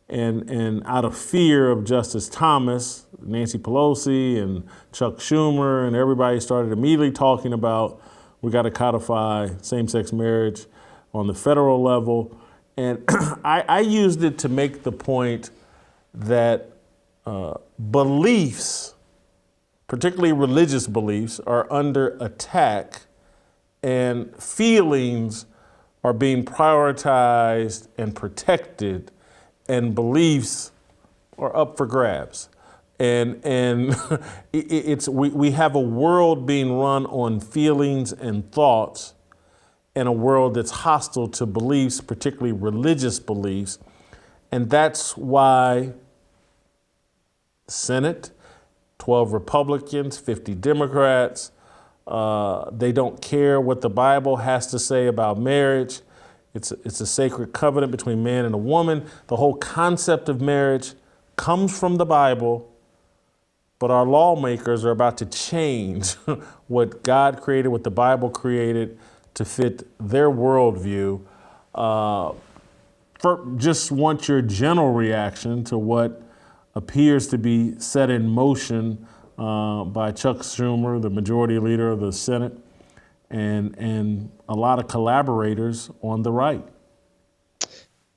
And out of fear of Justice Thomas, Nancy Pelosi and Chuck Schumer and everybody started immediately talking about we got to codify same-sex marriage on the federal level. And I used it to make the point that beliefs, particularly religious beliefs, are under attack and feelings are being prioritized and protected and beliefs are up for grabs. And we have a world being run on feelings and thoughts, and a world that's hostile to beliefs, particularly religious beliefs. And that's why the Senate, 12 Republicans, 50 Democrats, they don't care what the Bible has to say about marriage. It's a sacred covenant between man and a woman. The whole concept of marriage comes from the Bible. But our lawmakers are about to change what God created, what the Bible created to fit their worldview. Just want your general reaction to what appears to be set in motion by Chuck Schumer, the majority leader of the Senate, and a lot of collaborators on the right.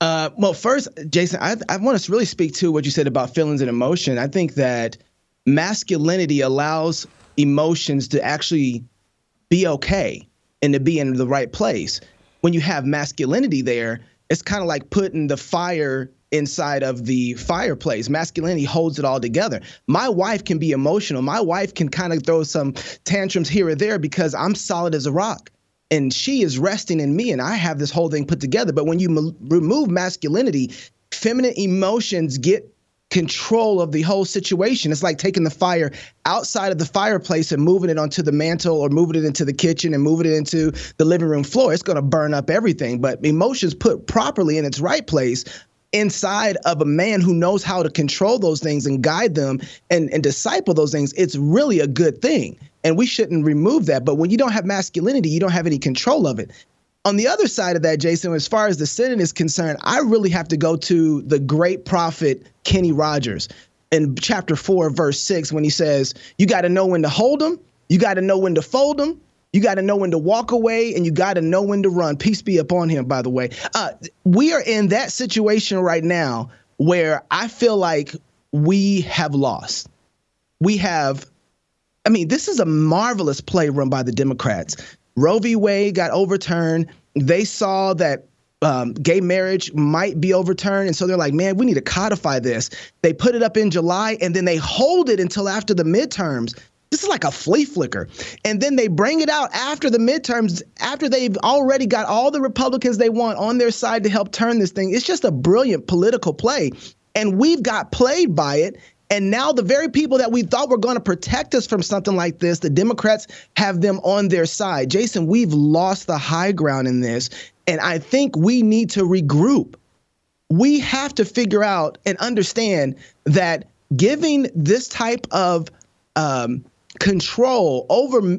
Well, first, Jason, I want to really speak to what you said about feelings and emotion. I think that masculinity allows emotions to actually be okay and to be in the right place. When you have masculinity there, it's kind of like putting the fire inside of the fireplace. Masculinity holds it all together. My wife can be emotional. My wife can kind of throw some tantrums here or there because I'm solid as a rock. And she is resting in me, and I have this whole thing put together. But when you remove masculinity, feminine emotions get control of the whole situation. It's like taking the fire outside of the fireplace and moving it onto the mantle or moving it into the kitchen and moving it into the living room floor. It's going to burn up everything. But emotions put properly in its right place inside of a man who knows how to control those things and guide them and disciple those things, it's really a good thing. And we shouldn't remove that. But when you don't have masculinity, you don't have any control of it. On the other side of that, Jason, as far as the Senate is concerned, I really have to go to the great prophet Kenny Rogers in chapter 4, verse 6, when he says, you got to know when to hold them, you got to know when to fold them, you got to know when to walk away, and you got to know when to run. Peace be upon him, by the way. We are in that situation right now where I feel like we have lost. This is a marvelous play run by the Democrats. Roe v. Wade got overturned. They saw that gay marriage might be overturned. And so they're like, man, we need to codify this. They put it up in July, and then they hold it until after the midterms. This is like a flea flicker. And then they bring it out after the midterms, after they've already got all the Republicans they want on their side to help turn this thing. It's just a brilliant political play. And we've got played by it. And now the very people that we thought were going to protect us from something like this, the Democrats have them on their side. Jason, we've lost the high ground in this. And I think we need to regroup. We have to figure out and understand that giving this type of control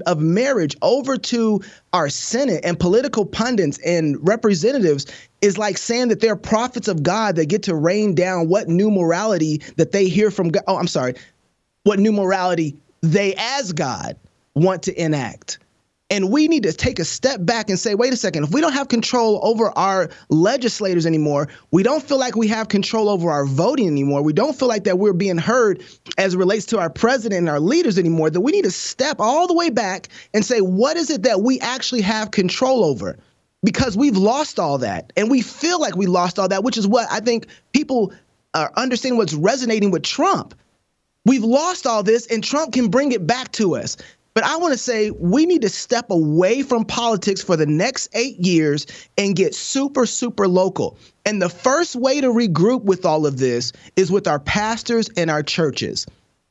of marriage over to our Senate and political pundits and representatives is like saying that they're prophets of God that get to rain down what new morality that they hear from God. What new morality they as God want to enact. And we need to take a step back and say, wait a second, if we don't have control over our legislators anymore, we don't feel like we have control over our voting anymore, we don't feel like that we're being heard as it relates to our president and our leaders anymore, then we need to step all the way back and say, what is it that we actually have control over? Because we've lost all that. And we feel like we lost all that, which is what I think people are understanding what's resonating with Trump. We've lost all this, and Trump can bring it back to us. But I want to say we need to step away from politics for the next 8 years and get super, super local. And the first way to regroup with all of this is with our pastors and our churches.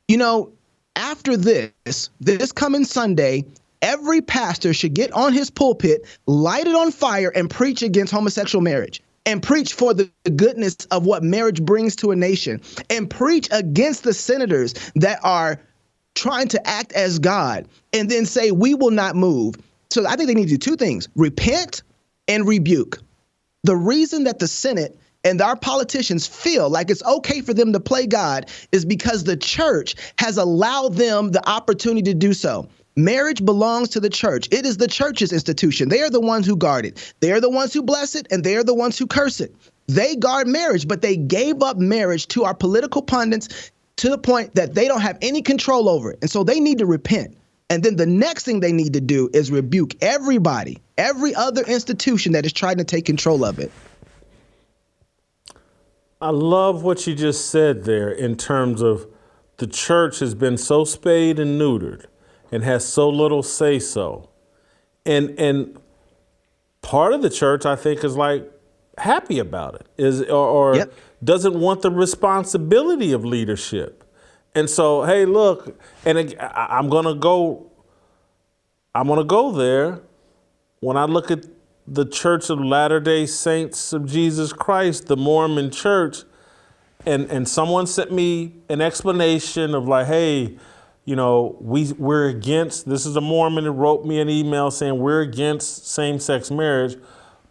You know, after this coming Sunday, every pastor should get on his pulpit, light it on fire, and preach against homosexual marriage. And preach for the goodness of what marriage brings to a nation. And preach against the senators that are trying to act as God, and then say, we will not move. So I think they need to do two things: repent and rebuke. The reason that the Senate and our politicians feel like it's okay for them to play God is because the church has allowed them the opportunity to do so. Marriage belongs to the church. It is the church's institution. They are the ones who guard it. They are the ones who bless it, and they are the ones who curse it. They guard marriage, but they gave up marriage to our political pundits to the point that they don't have any control over it. And so they need to repent. And then the next thing they need to do is rebuke everybody, every other institution that is trying to take control of it. I love what you just said there in terms of the church has been so spayed and neutered and has so little say so. And part of the church, I think, is like happy about it, or yep, doesn't want the responsibility of leadership. And so, hey, look, and I'm gonna go there. When I look at the Church of Latter-day Saints of Jesus Christ, the Mormon Church, and someone sent me an explanation of like, hey, you know, we're against, this is a Mormon who wrote me an email saying we're against same-sex marriage,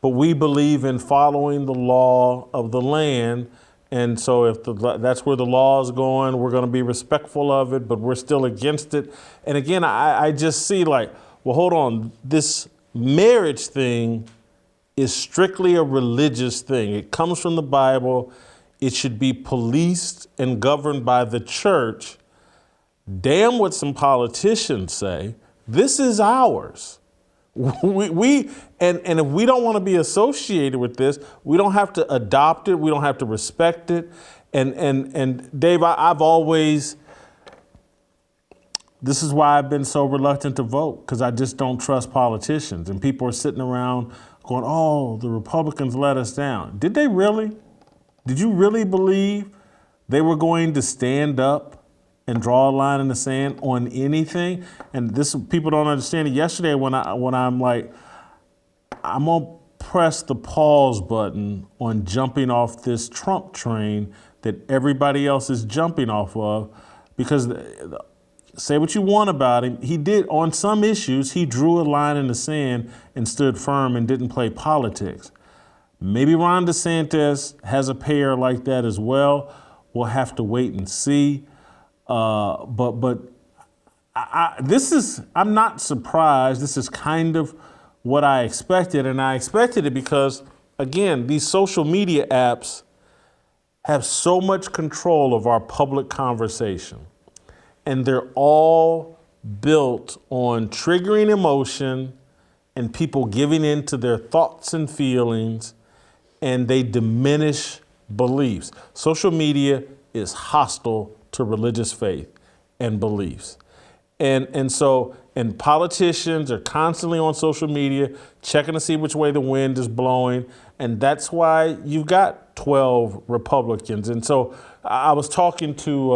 but we believe in following the law of the land. And so if that's where the law is going, we're going to be respectful of it, but we're still against it. And again, I just see like, well, hold on, this marriage thing is strictly a religious thing. It comes from the Bible. It should be policed and governed by the church. Damn what some politicians say. This is ours. And if we don't want to be associated with this, we don't have to adopt it. We don't have to respect it. And Dave, I've always, this is why I've been so reluctant to vote, because I just don't trust politicians. And people are sitting around going, oh, the Republicans let us down. Did they really? Did you really believe they were going to stand up and draw a line in the sand on anything. And this, people don't understand it. Yesterday when I'm like, I'm gonna press the pause button on jumping off this Trump train that everybody else is jumping off of, because say what you want about him, he did, on some issues, he drew a line in the sand and stood firm and didn't play politics. Maybe Ron DeSantis has a pair like that as well. We'll have to wait and see. But I'm not surprised. This is kind of what I expected, and I expected it because, again, these social media apps have so much control of our public conversation, and they're all built on triggering emotion and people giving in to their thoughts and feelings, and they diminish beliefs. Social media is hostile to religious faith and beliefs. And politicians are constantly on social media checking to see which way the wind is blowing. And that's why you've got 12 Republicans. And so I was talking to,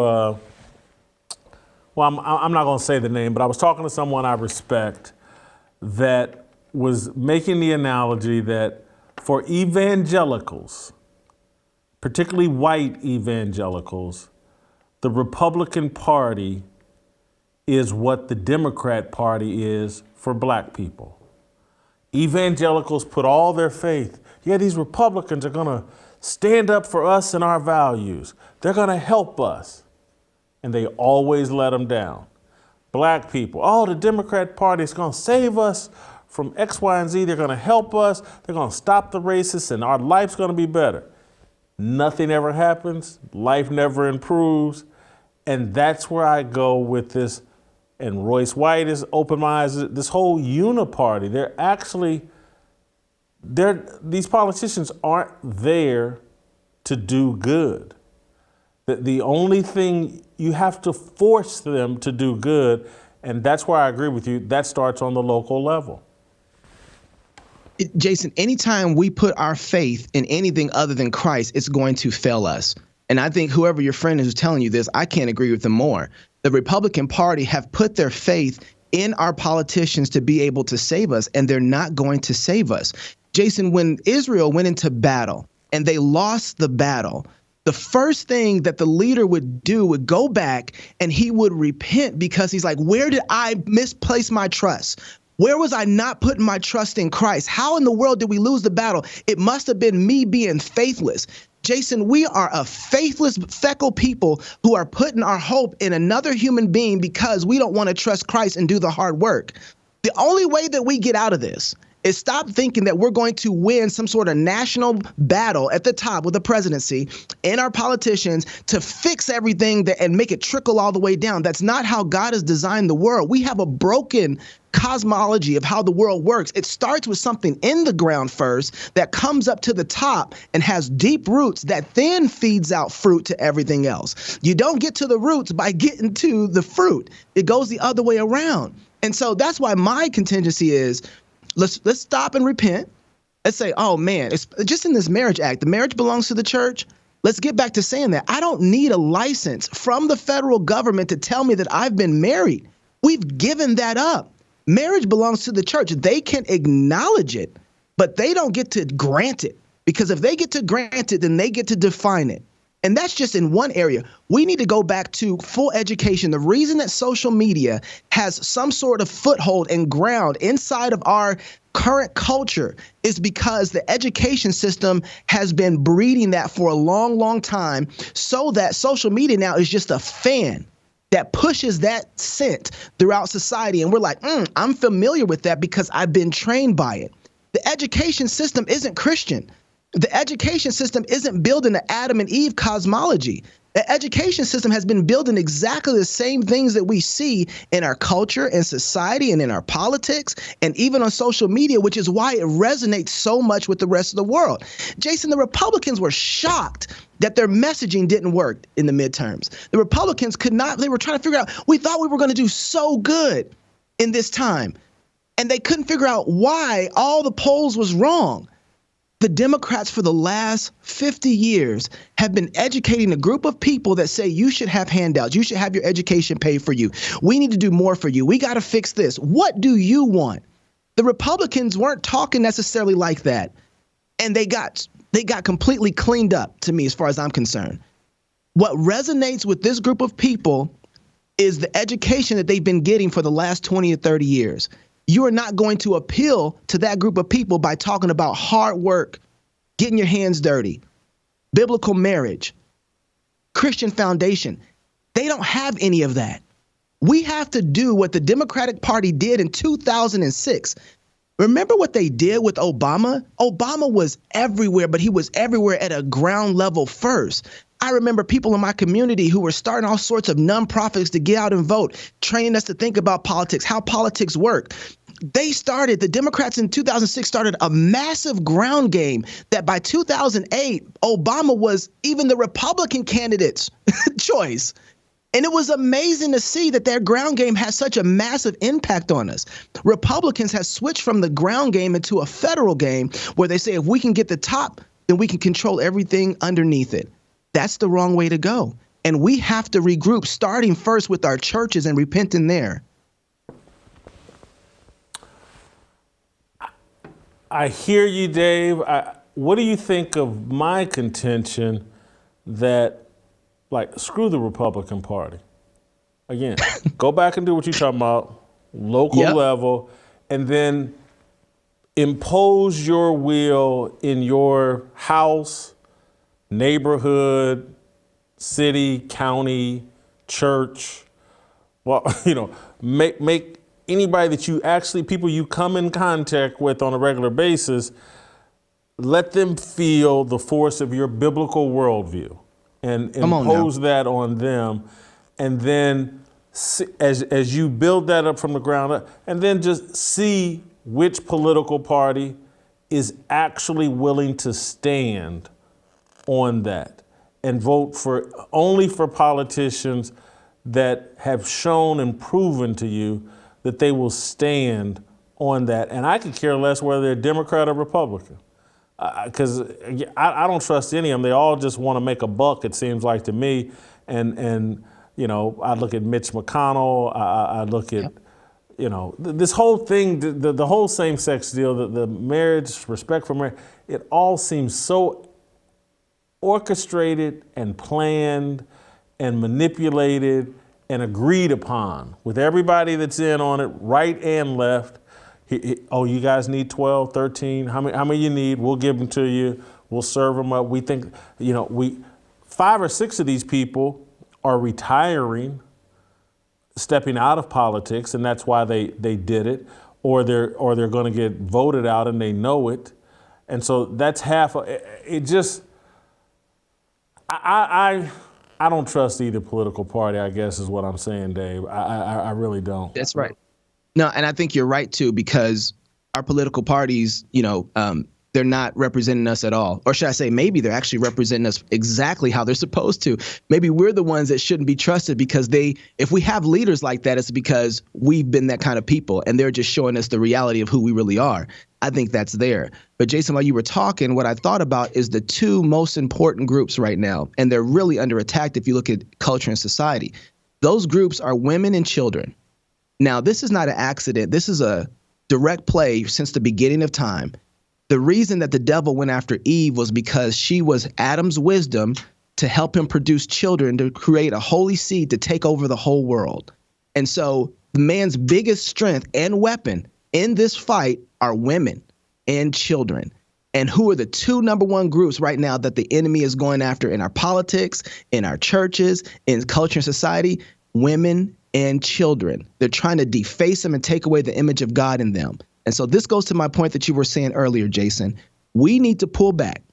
I'm not going to say the name, but I was talking to someone I respect that was making the analogy that for evangelicals, particularly white evangelicals, the Republican Party is what the Democrat Party is for black people. Evangelicals put all their faith, these Republicans are gonna stand up for us and our values. They're gonna help us. And they always let them down. Black people, the Democrat Party is gonna save us from X, Y, and Z. They're gonna help us. They're gonna stop the racists and our life's gonna be better. Nothing ever happens. Life never improves. And that's where I go with this. And Royce White has opened my eyes. This whole uniparty, these politicians aren't there to do good. The only thing, you have to force them to do good. And that's where I agree with you. That starts on the local level. Jason, anytime we put our faith in anything other than Christ, it's going to fail us. And I think whoever your friend is who's telling you this, I can't agree with them more. The Republican Party have put their faith in our politicians to be able to save us, and they're not going to save us. Jason, when Israel went into battle and they lost the battle, the first thing that the leader would do would go back and he would repent, because he's like, where did I misplace my trust? Where was I not putting my trust in Christ? How in the world did we lose the battle? It must have been me being faithless. Jason, we are a faithless, feckle people who are putting our hope in another human being because we don't want to trust Christ and do the hard work. The only way that we get out of this is stop thinking that we're going to win some sort of national battle at the top with the presidency and our politicians to fix everything and make it trickle all the way down. That's not how God has designed the world. We have a broken cosmology of how the world works. It starts with something in the ground first that comes up to the top and has deep roots that then feeds out fruit to everything else. You don't get to the roots by getting to the fruit. It goes the other way around. And so that's why my contingency is, let's stop and repent. Let's say, oh man, it's just in this marriage act, the marriage belongs to the church. Let's get back to saying that. I don't need a license from the federal government to tell me that I've been married. We've given that up. Marriage belongs to the church. They can acknowledge it, but they don't get to grant it, because if they get to grant it, then they get to define it. And that's just in one area. We need to go back to full education. The reason that social media has some sort of foothold and ground inside of our current culture is because the education system has been breeding that for a long, long time, so that social media now is just a fan that pushes that scent throughout society. And we're like, I'm familiar with that because I've been trained by it. The education system isn't Christian. The education system isn't building the Adam and Eve cosmology. The education system has been building exactly the same things that we see in our culture and society and in our politics and even on social media, which is why it resonates so much with the rest of the world. Jason, the Republicans were shocked that their messaging didn't work in the midterms. The Republicans could not, they were trying to figure out, we thought we were going to do so good in this time. And they couldn't figure out why all the polls was wrong. The Democrats for the last 50 years have been educating a group of people that say you should have handouts. You should have your education paid for you. We need to do more for you. We got to fix this. What do you want? The Republicans weren't talking necessarily like that. And they got completely cleaned up to me as far as I'm concerned. What resonates with this group of people is the education that they've been getting for the last 20 or 30 years. You are not going to appeal to that group of people by talking about hard work, getting your hands dirty, biblical marriage, Christian foundation. They don't have any of that. We have to do what the Democratic Party did in 2006. Remember what they did with Obama? Obama was everywhere, but he was everywhere at a ground level first. I remember people in my community who were starting all sorts of nonprofits to get out and vote, training us to think about politics, how politics work. The Democrats in 2006 started a massive ground game that by 2008, Obama was even the Republican candidate's choice. And it was amazing to see that their ground game has such a massive impact on us. Republicans have switched from the ground game into a federal game where they say if we can get the top, then we can control everything underneath it. That's the wrong way to go. And we have to regroup, starting first with our churches and repenting there. I hear you, Dave. What do you think of my contention that, like, screw the Republican Party? Again, go back and do what you're talking about, local level, and then impose your will in your house, neighborhood, city, county, church. Well, make anybody that you actually, people you come in contact with on a regular basis, let them feel the force of your biblical worldview and impose that on them. And then as you build that up from the ground up, and then just see which political party is actually willing to stand on that and vote only for politicians that have shown and proven to you that they will stand on that. And I could care less whether they're Democrat or Republican, because I don't trust any of them. They all just want to make a buck, it seems like to me. And I look at Mitch McConnell, I look at, this whole thing, the whole same-sex deal, the marriage, respect for marriage, it all seems so orchestrated and planned and manipulated and agreed upon with everybody that's in on it, right and left. You guys need 12, 13, how many you need? We'll give them to you. We'll serve them up. We think, 5 or 6 of these people are retiring, stepping out of politics, and that's why they did it, or they're going to get voted out and they know it. And so that's half of it. Just, I don't trust either political party, I guess is what I'm saying, Dave. I really don't. That's right. No, and I think you're right, too, because our political parties, they're not representing us at all. Or should I say, maybe they're actually representing us exactly how they're supposed to. Maybe we're the ones that shouldn't be trusted because if we have leaders like that, it's because we've been that kind of people and they're just showing us the reality of who we really are. I think that's there. But Jason, while you were talking, what I thought about is the 2 most important groups right now, and they're really under attack if you look at culture and society. Those groups are women and children. Now, this is not an accident. This is a direct play since the beginning of time. The reason that the devil went after Eve was because she was Adam's wisdom to help him produce children, to create a holy seed to take over the whole world. And so the man's biggest strength and weapon in this fight are women and children. And who are the 2 number 1 groups right now that the enemy is going after in our politics, in our churches, in culture and society? Women and children. They're trying to deface them and take away the image of God in them. And so this goes to my point that you were saying earlier, Jason. We need to pull back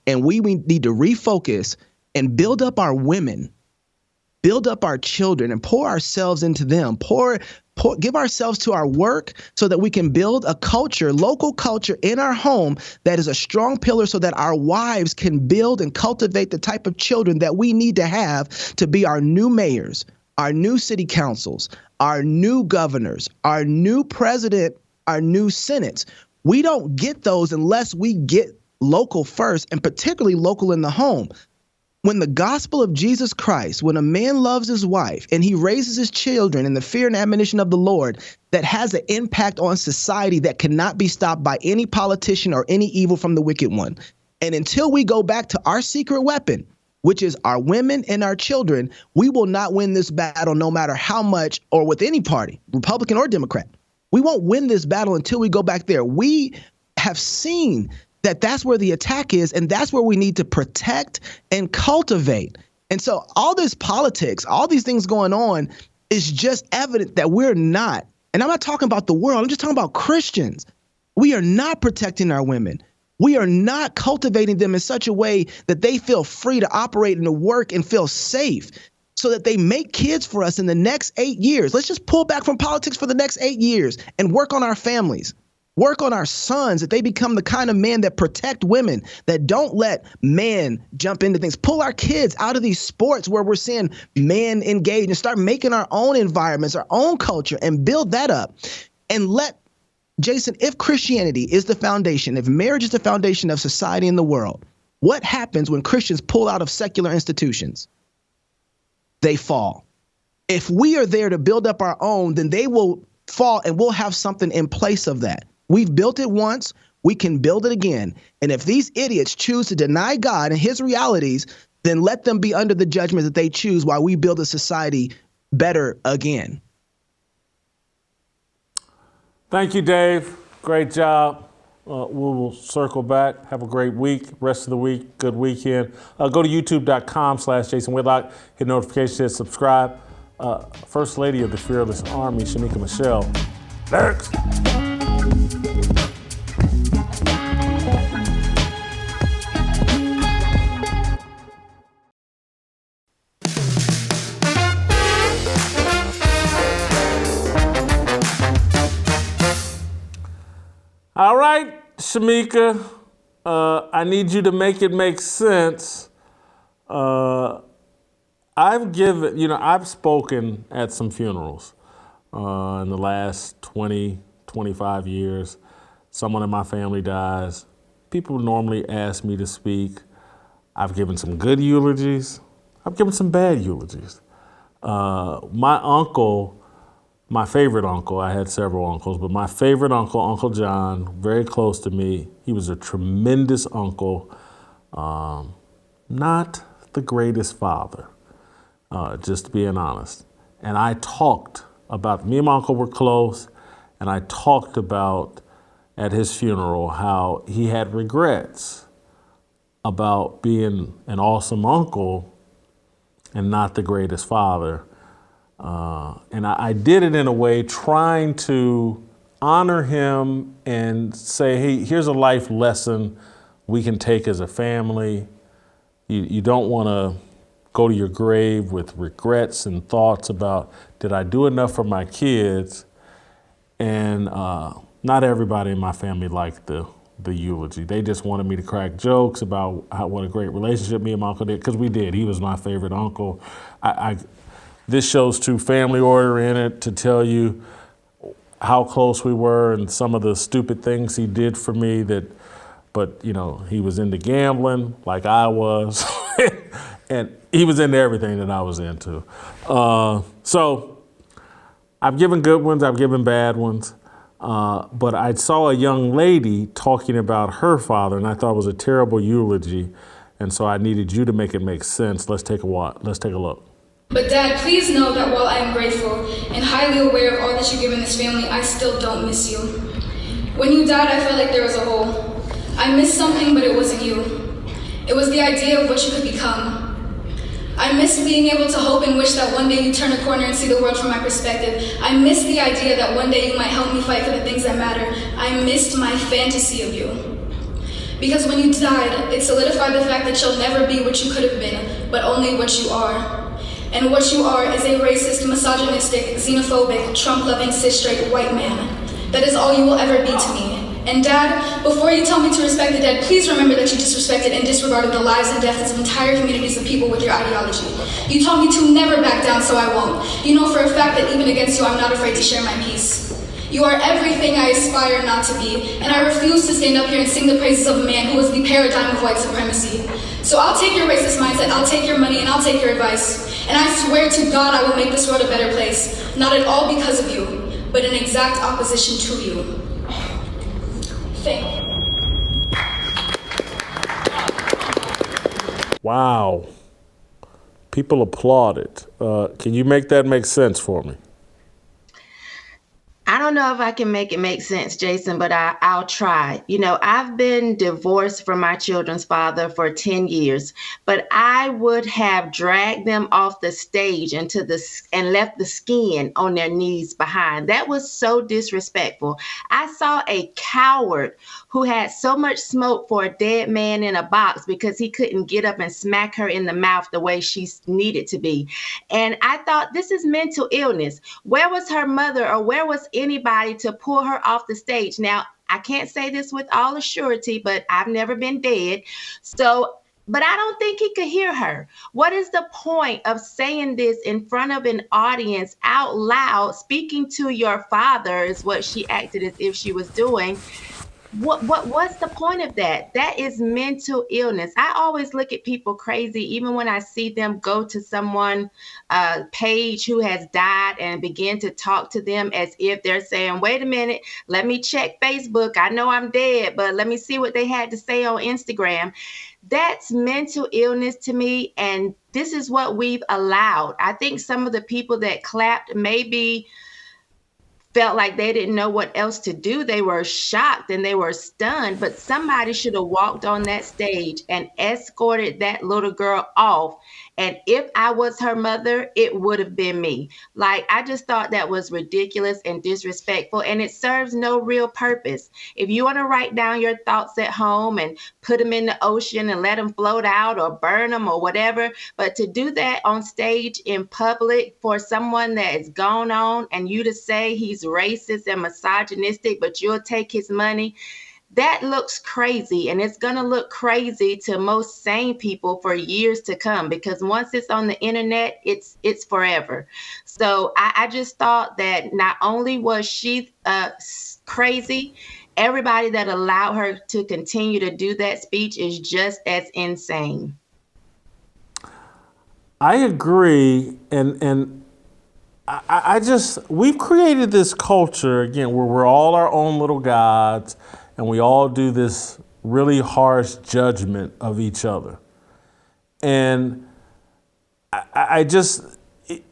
and we need to refocus and build up our women, build up our children and pour ourselves into them, give ourselves to our work so that we can build a culture, local culture in our home that is a strong pillar so that our wives can build and cultivate the type of children that we need to have to be our new mayors, our new city councils, our new governors, our new president, our new senates. We don't get those unless we get local first, and particularly local in the home. When the gospel of Jesus Christ, when a man loves his wife and he raises his children in the fear and admonition of the Lord, that has an impact on society that cannot be stopped by any politician or any evil from the wicked one. And until we go back to our secret weapon, which is our women and our children, we will not win this battle no matter how much, or with any party, Republican or Democrat. We won't win this battle until we go back there. We have seen that that's where the attack is, and that's where we need to protect and cultivate. And so all this politics, all these things going on is just evident that we're not, and I'm not talking about the world, I'm just talking about Christians. We are not protecting our women. We are not cultivating them in such a way that they feel free to operate and to work and feel safe so that they make kids for us in the next 8 years. Let's just pull back from politics for the next 8 years and work on our families. Work on our sons, that they become the kind of men that protect women, that don't let men jump into things. Pull our kids out of these sports where we're seeing men engage and start making our own environments, our own culture, and build that up. And let, Jason, if Christianity is the foundation, if marriage is the foundation of society in the world, what happens when Christians pull out of secular institutions? They fall. If we are there to build up our own, then they will fall, and we'll have something in place of that. We've built it once, we can build it again. And if these idiots choose to deny God and his realities, then let them be under the judgment that they choose while we build a society better again. Thank you, Dave. Great job. We will circle back. Have a great week. Rest of the week, good weekend. Go to youtube.com/Jason Whitlock. Hit notifications, hit subscribe. First Lady of the Fearless Army, Shemeka Michelle. Next. All right, Shemeka, I need you to make it make sense. I've spoken at some funerals in the last 20, 25 years. Someone in my family dies. People normally ask me to speak. I've given some good eulogies. I've given some bad eulogies. My uncle, my favorite uncle, I had several uncles, but my favorite uncle, Uncle John, very close to me. He was a tremendous uncle, not the greatest father, just being honest. And I talked about, me and my uncle were close, and I talked about at his funeral how he had regrets about being an awesome uncle and not the greatest father. And I did it in a way trying to honor him and say, hey, here's a life lesson we can take as a family. You don't want to go to your grave with regrets and thoughts about, did I do enough for my kids? And not everybody in my family liked the eulogy. They just wanted me to crack jokes about what a great relationship me and my uncle did, because we did. He was my favorite uncle. This shows true family order in it to tell you how close we were and some of the stupid things he did for me but he was into gambling like I was and he was into everything that I was into. So I've given good ones, I've given bad ones, but I saw a young lady talking about her father and I thought it was a terrible eulogy. And so I needed you to make it make sense. Let's take a look. But Dad, please know that while I am grateful and highly aware of all that you give in this family, I still don't miss you. When you died, I felt like there was a hole. I missed something, but it wasn't you. It was the idea of what you could become. I missed being able to hope and wish that one day you'd turn a corner and see the world from my perspective. I missed the idea that one day you might help me fight for the things that matter. I missed my fantasy of you. Because when you died, it solidified the fact that you'll never be what you could have been, but only what you are. And what you are is a racist, misogynistic, xenophobic, Trump-loving, cis-straight white man. That is all you will ever be to me. And Dad, before you tell me to respect the dead, please remember that you disrespected and disregarded the lives and deaths of entire communities of people with your ideology. You told me to never back down, so I won't. You know for a fact that even against you, I'm not afraid to share my peace. You are everything I aspire not to be, and I refuse to stand up here and sing the praises of a man who is the paradigm of white supremacy. So I'll take your racist mindset, I'll take your money, and I'll take your advice. And I swear to God I will make this world a better place, not at all because of you, but in exact opposition to you. Thank you. Wow. People applauded. Can you make that make sense for me? I don't know if I can make it make sense, Jason, but I'll try. You know, I've been divorced from my children's father for 10 years, but I would have dragged them off the stage and left the skin on their knees behind. That was so disrespectful. I saw a coward who had so much smoke for a dead man in a box because he couldn't get up and smack her in the mouth the way she needed to be. And I thought, this is mental illness. Where was her mother, or where was anybody to pull her off the stage? Now, I can't say this with all assurity, but I've never been dead. But I don't think he could hear her. What is the point of saying this in front of an audience out loud? Speaking to your father is what she acted as if she was doing. What's the point of that? That is mental illness. I always look at people crazy, even when I see them go to someone page who has died and begin to talk to them as if they're saying, wait a minute, let me check Facebook. I know I'm dead, but let me see what they had to say on Instagram. That's mental illness to me. And this is what we've allowed. I think some of the people that clapped maybe felt like they didn't know what else to do. They were shocked and they were stunned, but somebody should have walked on that stage and escorted that little girl off. And if I was her mother, it would have been me. Like, I just thought that was ridiculous and disrespectful, and it serves no real purpose. If you want to write down your thoughts at home and put them in the ocean and let them float out or burn them or whatever, but to do that on stage in public for someone that is gone on and you to say he's racist and misogynistic, but you'll take his money, that looks crazy, and it's going to look crazy to most sane people for years to come, because once it's on the internet, it's forever. So I just thought that not only was she crazy, everybody that allowed her to continue to do that speech is just as insane. I agree, and we've created this culture, again, where we're all our own little gods, and we all do this really harsh judgment of each other. And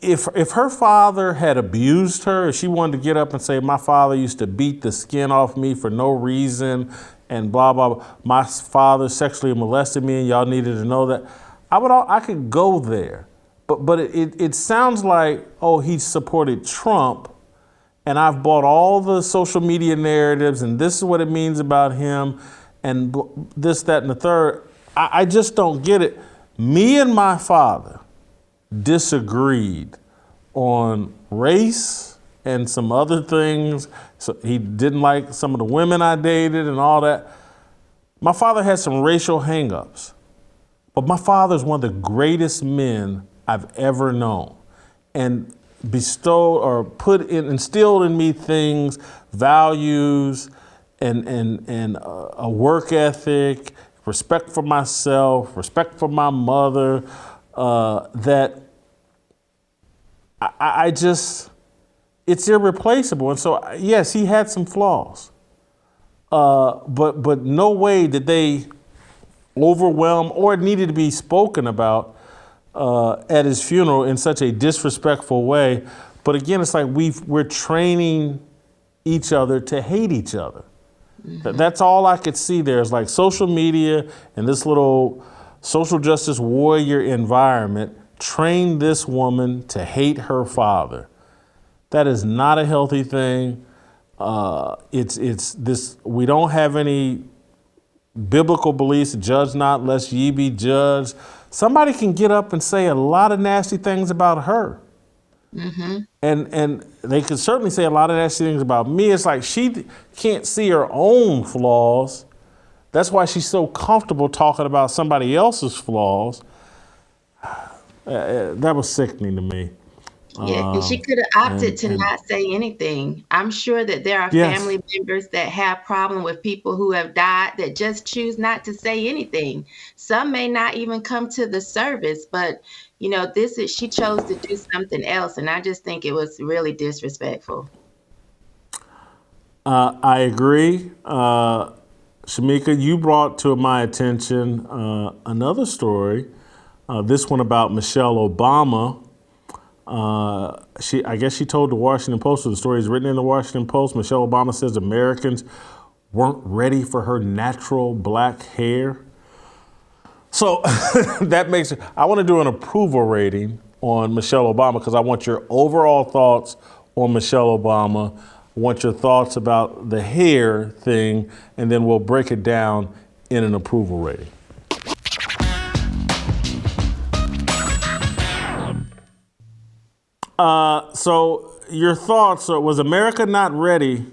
if her father had abused her, if she wanted to get up and say, my father used to beat the skin off me for no reason, and blah, blah, blah, my father sexually molested me and y'all needed to know that, I could go there. But it sounds like, oh, he supported Trump, and I've bought all the social media narratives, and this is what it means about him, and this, that, and the third. I just don't get it. Me and my father disagreed on race and some other things. So he didn't like some of the women I dated and all that. My father had some racial hangups, but my father's one of the greatest men I've ever known, and bestowed or instilled in me things, values, and a work ethic, respect for myself, respect for my mother, that I just, it's irreplaceable. And so, yes, he had some flaws, but no way did they overwhelm or needed to be spoken about at his funeral in such a disrespectful way. But again, it's like we're training each other to hate each other. Mm-hmm. That's all I could see there is like social media and this little social justice warrior environment trained this woman to hate her father. That is not a healthy thing. It's this, we don't have any biblical beliefs, judge not lest ye be judged. Somebody can get up and say a lot of nasty things about her. Mm-hmm. And they could certainly say a lot of nasty things about me. It's like she can't see her own flaws. That's why she's so comfortable talking about somebody else's flaws. That was sickening to me. Yeah, and she could have opted to and not say anything. I'm sure that there are yes, family members that have problem with people who have died that just choose not to say anything. Some may not even come to the service, but this is she chose to do something else, and I just think it was really disrespectful. I agree. Shemeka, you brought to my attention another story. This one about Michelle Obama. I guess she told the Washington Post, so the story is written in the Washington Post. Michelle Obama says Americans weren't ready for her natural black hair. So that makes I want to do an approval rating on Michelle Obama because I want your overall thoughts on Michelle Obama. I want your thoughts about the hair thing, and then we'll break it down in an approval rating. So your thoughts, was America not ready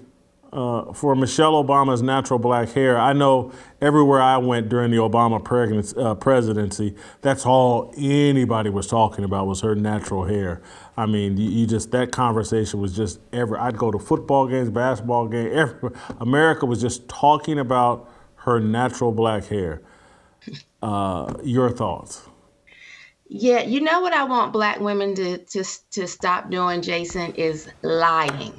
for Michelle Obama's natural black hair? I know everywhere I went during the Obama presidency, that's all anybody was talking about was her natural hair. I mean, you just, that conversation was just I'd go to football games, basketball games, America was just talking about her natural black hair. Your thoughts? Yeah, you know what I want black women to stop doing, Jason, is lying.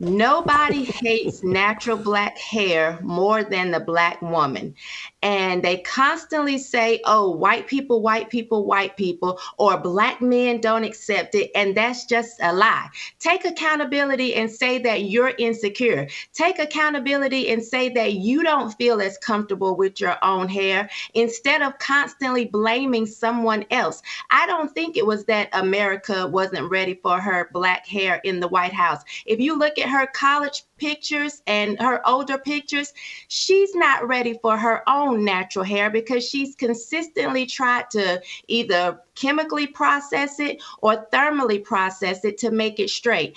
Nobody hates natural black hair more than the black woman. And they constantly say, oh, white people, white people, white people, or black men don't accept it. And that's just a lie. Take accountability and say that you're insecure. Take accountability and say that you don't feel as comfortable with your own hair instead of constantly blaming someone else. I don't think it was that America wasn't ready for her black hair in the White House. If you look at her college pictures and her older pictures, she's not ready for her own natural hair because she's consistently tried to either chemically process it or thermally process it to make it straight.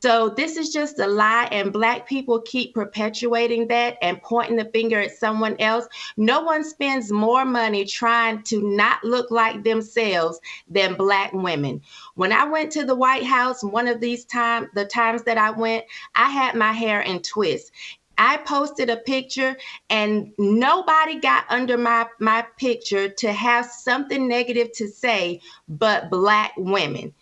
So this is just a lie, and black people keep perpetuating that and pointing the finger at someone else. No one spends more money trying to not look like themselves than black women. When I went to the White House, one of the times that I went, I had my hair in twists. I posted a picture and nobody got under my picture to have something negative to say but black women.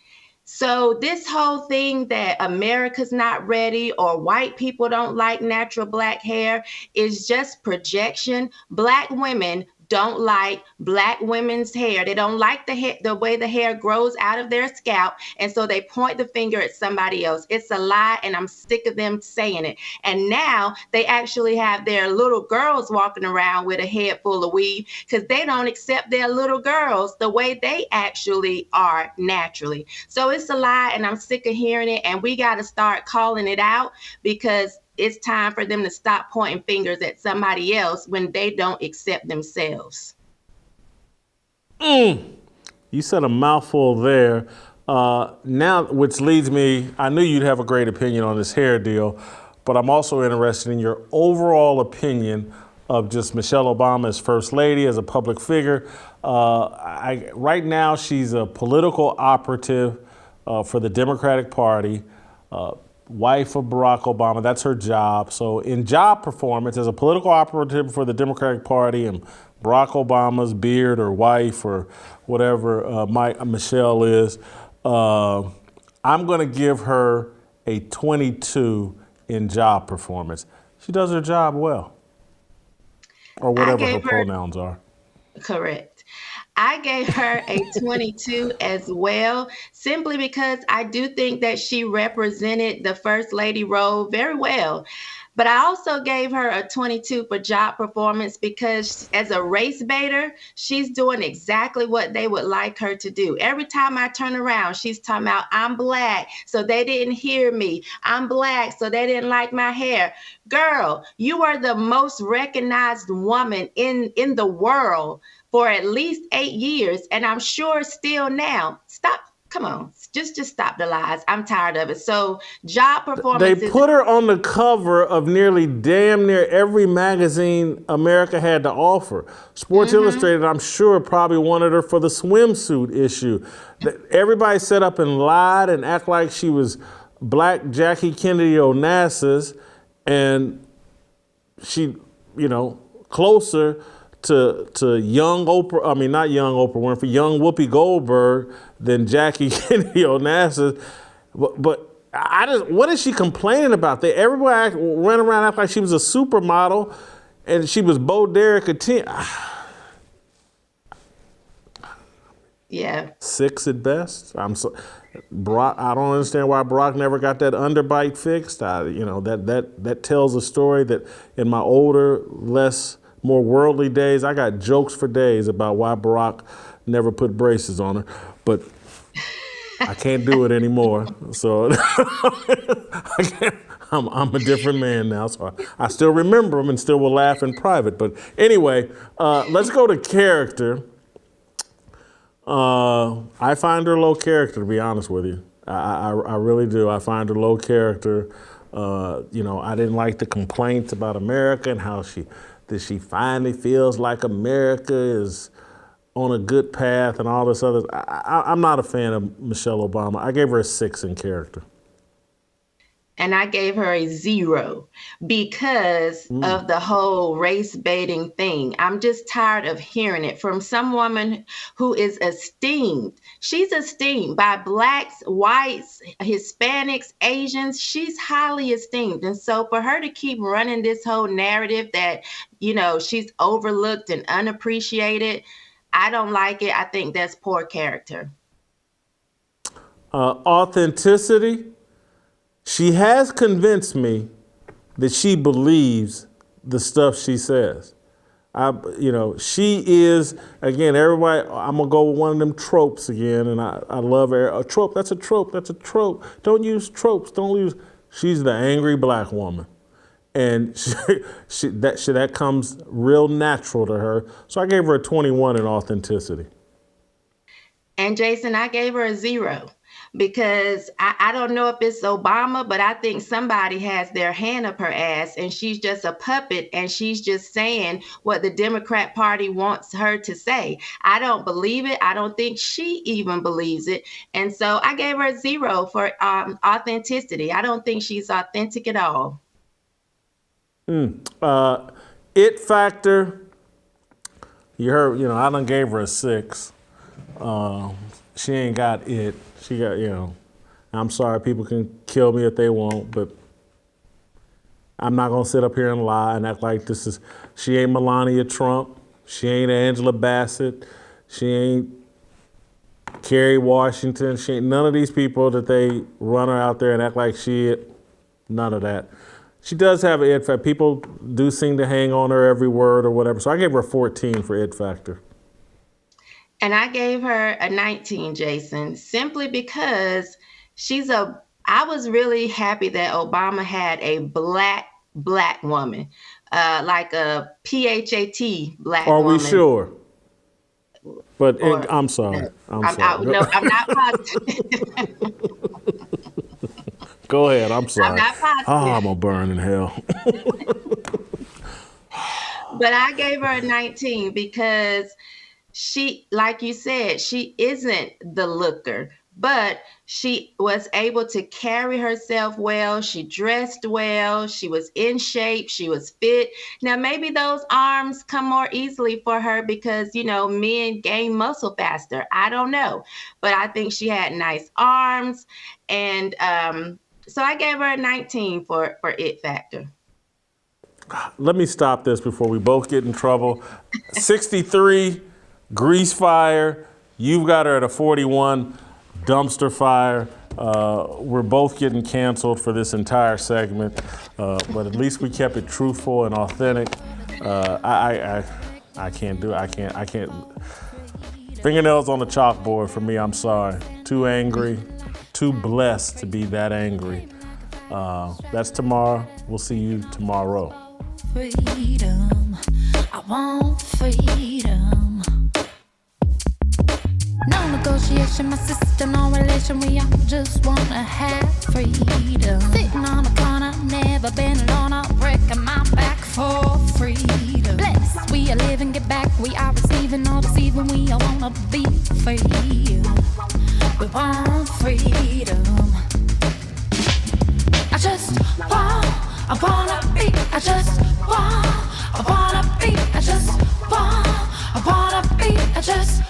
So this whole thing that America's not ready or white people don't like natural black hair is just projection. Black women don't like black women's hair. They don't like the way the hair grows out of their scalp. And so they point the finger at somebody else. It's a lie, and I'm sick of them saying it. And now they actually have their little girls walking around with a head full of weave because they don't accept their little girls the way they actually are naturally. So it's a lie, and I'm sick of hearing it. And we got to start calling it out because it's time for them to stop pointing fingers at somebody else when they don't accept themselves. You said a mouthful there. Now, which leads me, I knew you'd have a great opinion on this hair deal, but I'm also interested in your overall opinion of just Michelle Obama as First Lady, as a public figure. Right now, she's a political operative for the Democratic Party. Wife of Barack Obama, that's her job. So in job performance, as a political operative for the Democratic Party and Barack Obama's beard or wife or whatever Michelle is, I'm going to give her a 22 in job performance. She does her job well, or whatever her pronouns are. Correct. I gave her a 22 as well, simply because I do think that she represented the First Lady role very well. But I also gave her a 22 for job performance because as a race baiter, she's doing exactly what they would like her to do. Every time I turn around, she's talking about, I'm black, so they didn't hear me. I'm black, so they didn't like my hair. Girl, you are the most recognized woman in the world for at least 8 years, and I'm sure still now. Stop come on, just stop the lies. I'm tired of it. So job They performances. put her on the cover of nearly damn near every magazine America had to offer. Sports Illustrated, I'm sure, probably wanted her for the swimsuit issue. Everybody set up and lied and act like she was Black Jackie Kennedy Onassis, and she, closer to young Oprah, I mean, not young Oprah Winfrey, young Whoopi Goldberg than Jackie Kennedy Onassis. But what is she complaining about? Everybody ran around acting like she was a supermodel and she was Bo Derek a 10. Yeah. 6 at best. Brock, I don't understand why Brock never got that underbite fixed. That tells a story that in my older, more worldly days, I got jokes for days about why Brock never put braces on her, but I can't do it anymore. So I'm a different man now. So I still remember him and still will laugh in private. But anyway, let's go to character. I find her low character, to be honest with you. I really do. I find her low character. I didn't like the complaints about America and how she finally feels like America is on a good path and all this other. I'm not a fan of Michelle Obama. I gave her a 6 in character. And I gave her a 0 because of the whole race baiting thing. I'm just tired of hearing it from some woman who is esteemed. She's esteemed by Blacks, whites, Hispanics, Asians. She's highly esteemed. And so for her to keep running this whole narrative that, she's overlooked and unappreciated, I don't like it. I think that's poor character. Authenticity. She has convinced me that she believes the stuff she says. She is, again, everybody, I'm going to go with one of them tropes again, and I love her. A trope, that's a trope, that's a trope. Don't use tropes, she's the angry Black woman. And that comes real natural to her. So I gave her a 21 in authenticity. And Jason, I gave her a 0. Because I don't know if it's Obama, but I think somebody has their hand up her ass and she's just a puppet and she's just saying what the Democrat Party wants her to say. I don't believe it. I don't think she even believes it. And so I gave her a 0 for authenticity. I don't think she's authentic at all. It factor, you heard, I done gave her a 6. She ain't got it. She got, I'm sorry, people can kill me if they want, but I'm not gonna sit up here and lie and act like she ain't Melania Trump, she ain't Angela Bassett, she ain't Kerry Washington, she ain't none of these people that they run her out there and act like none of that. She does have an it factor. People do seem to hang on her every word or whatever, so I gave her a 14 for it factor. And I gave her a 19, Jason, simply because I was really happy that Obama had a black woman, like a PHAT Black woman. Are we sure? But I'm sorry. I'm sorry. No, I'm not positive. Go ahead. I'm sorry. I'm not positive. I'm going to burn in hell. But I gave her a 19 because she, like you said, she isn't the looker, but she was able to carry herself well. She dressed well. She was in shape. She was fit. Now, maybe those arms come more easily for her because, men gain muscle faster. I don't know. But I think she had nice arms. And so I gave her a 19 for it factor. Let me stop this before we both get in trouble. 63. Grease fire, you've got her at a 41, dumpster fire. We're both getting canceled for this entire segment, but at least we kept it truthful and authentic. I can't do it. I can't. Fingernails on the chalkboard for me, I'm sorry. Too angry, too blessed to be that angry. That's tomorrow. We'll see you tomorrow. Freedom, I want freedom. No negotiation, my sister, no relation. We all just wanna have freedom. Sitting on a corner, never been alone. I'm breaking my back for freedom. Blessed, we are living, get back. We are receiving, all deceiving. We all wanna be free. We want freedom. I just want, I wanna be. I just want, I wanna be. I just want, I wanna be. I just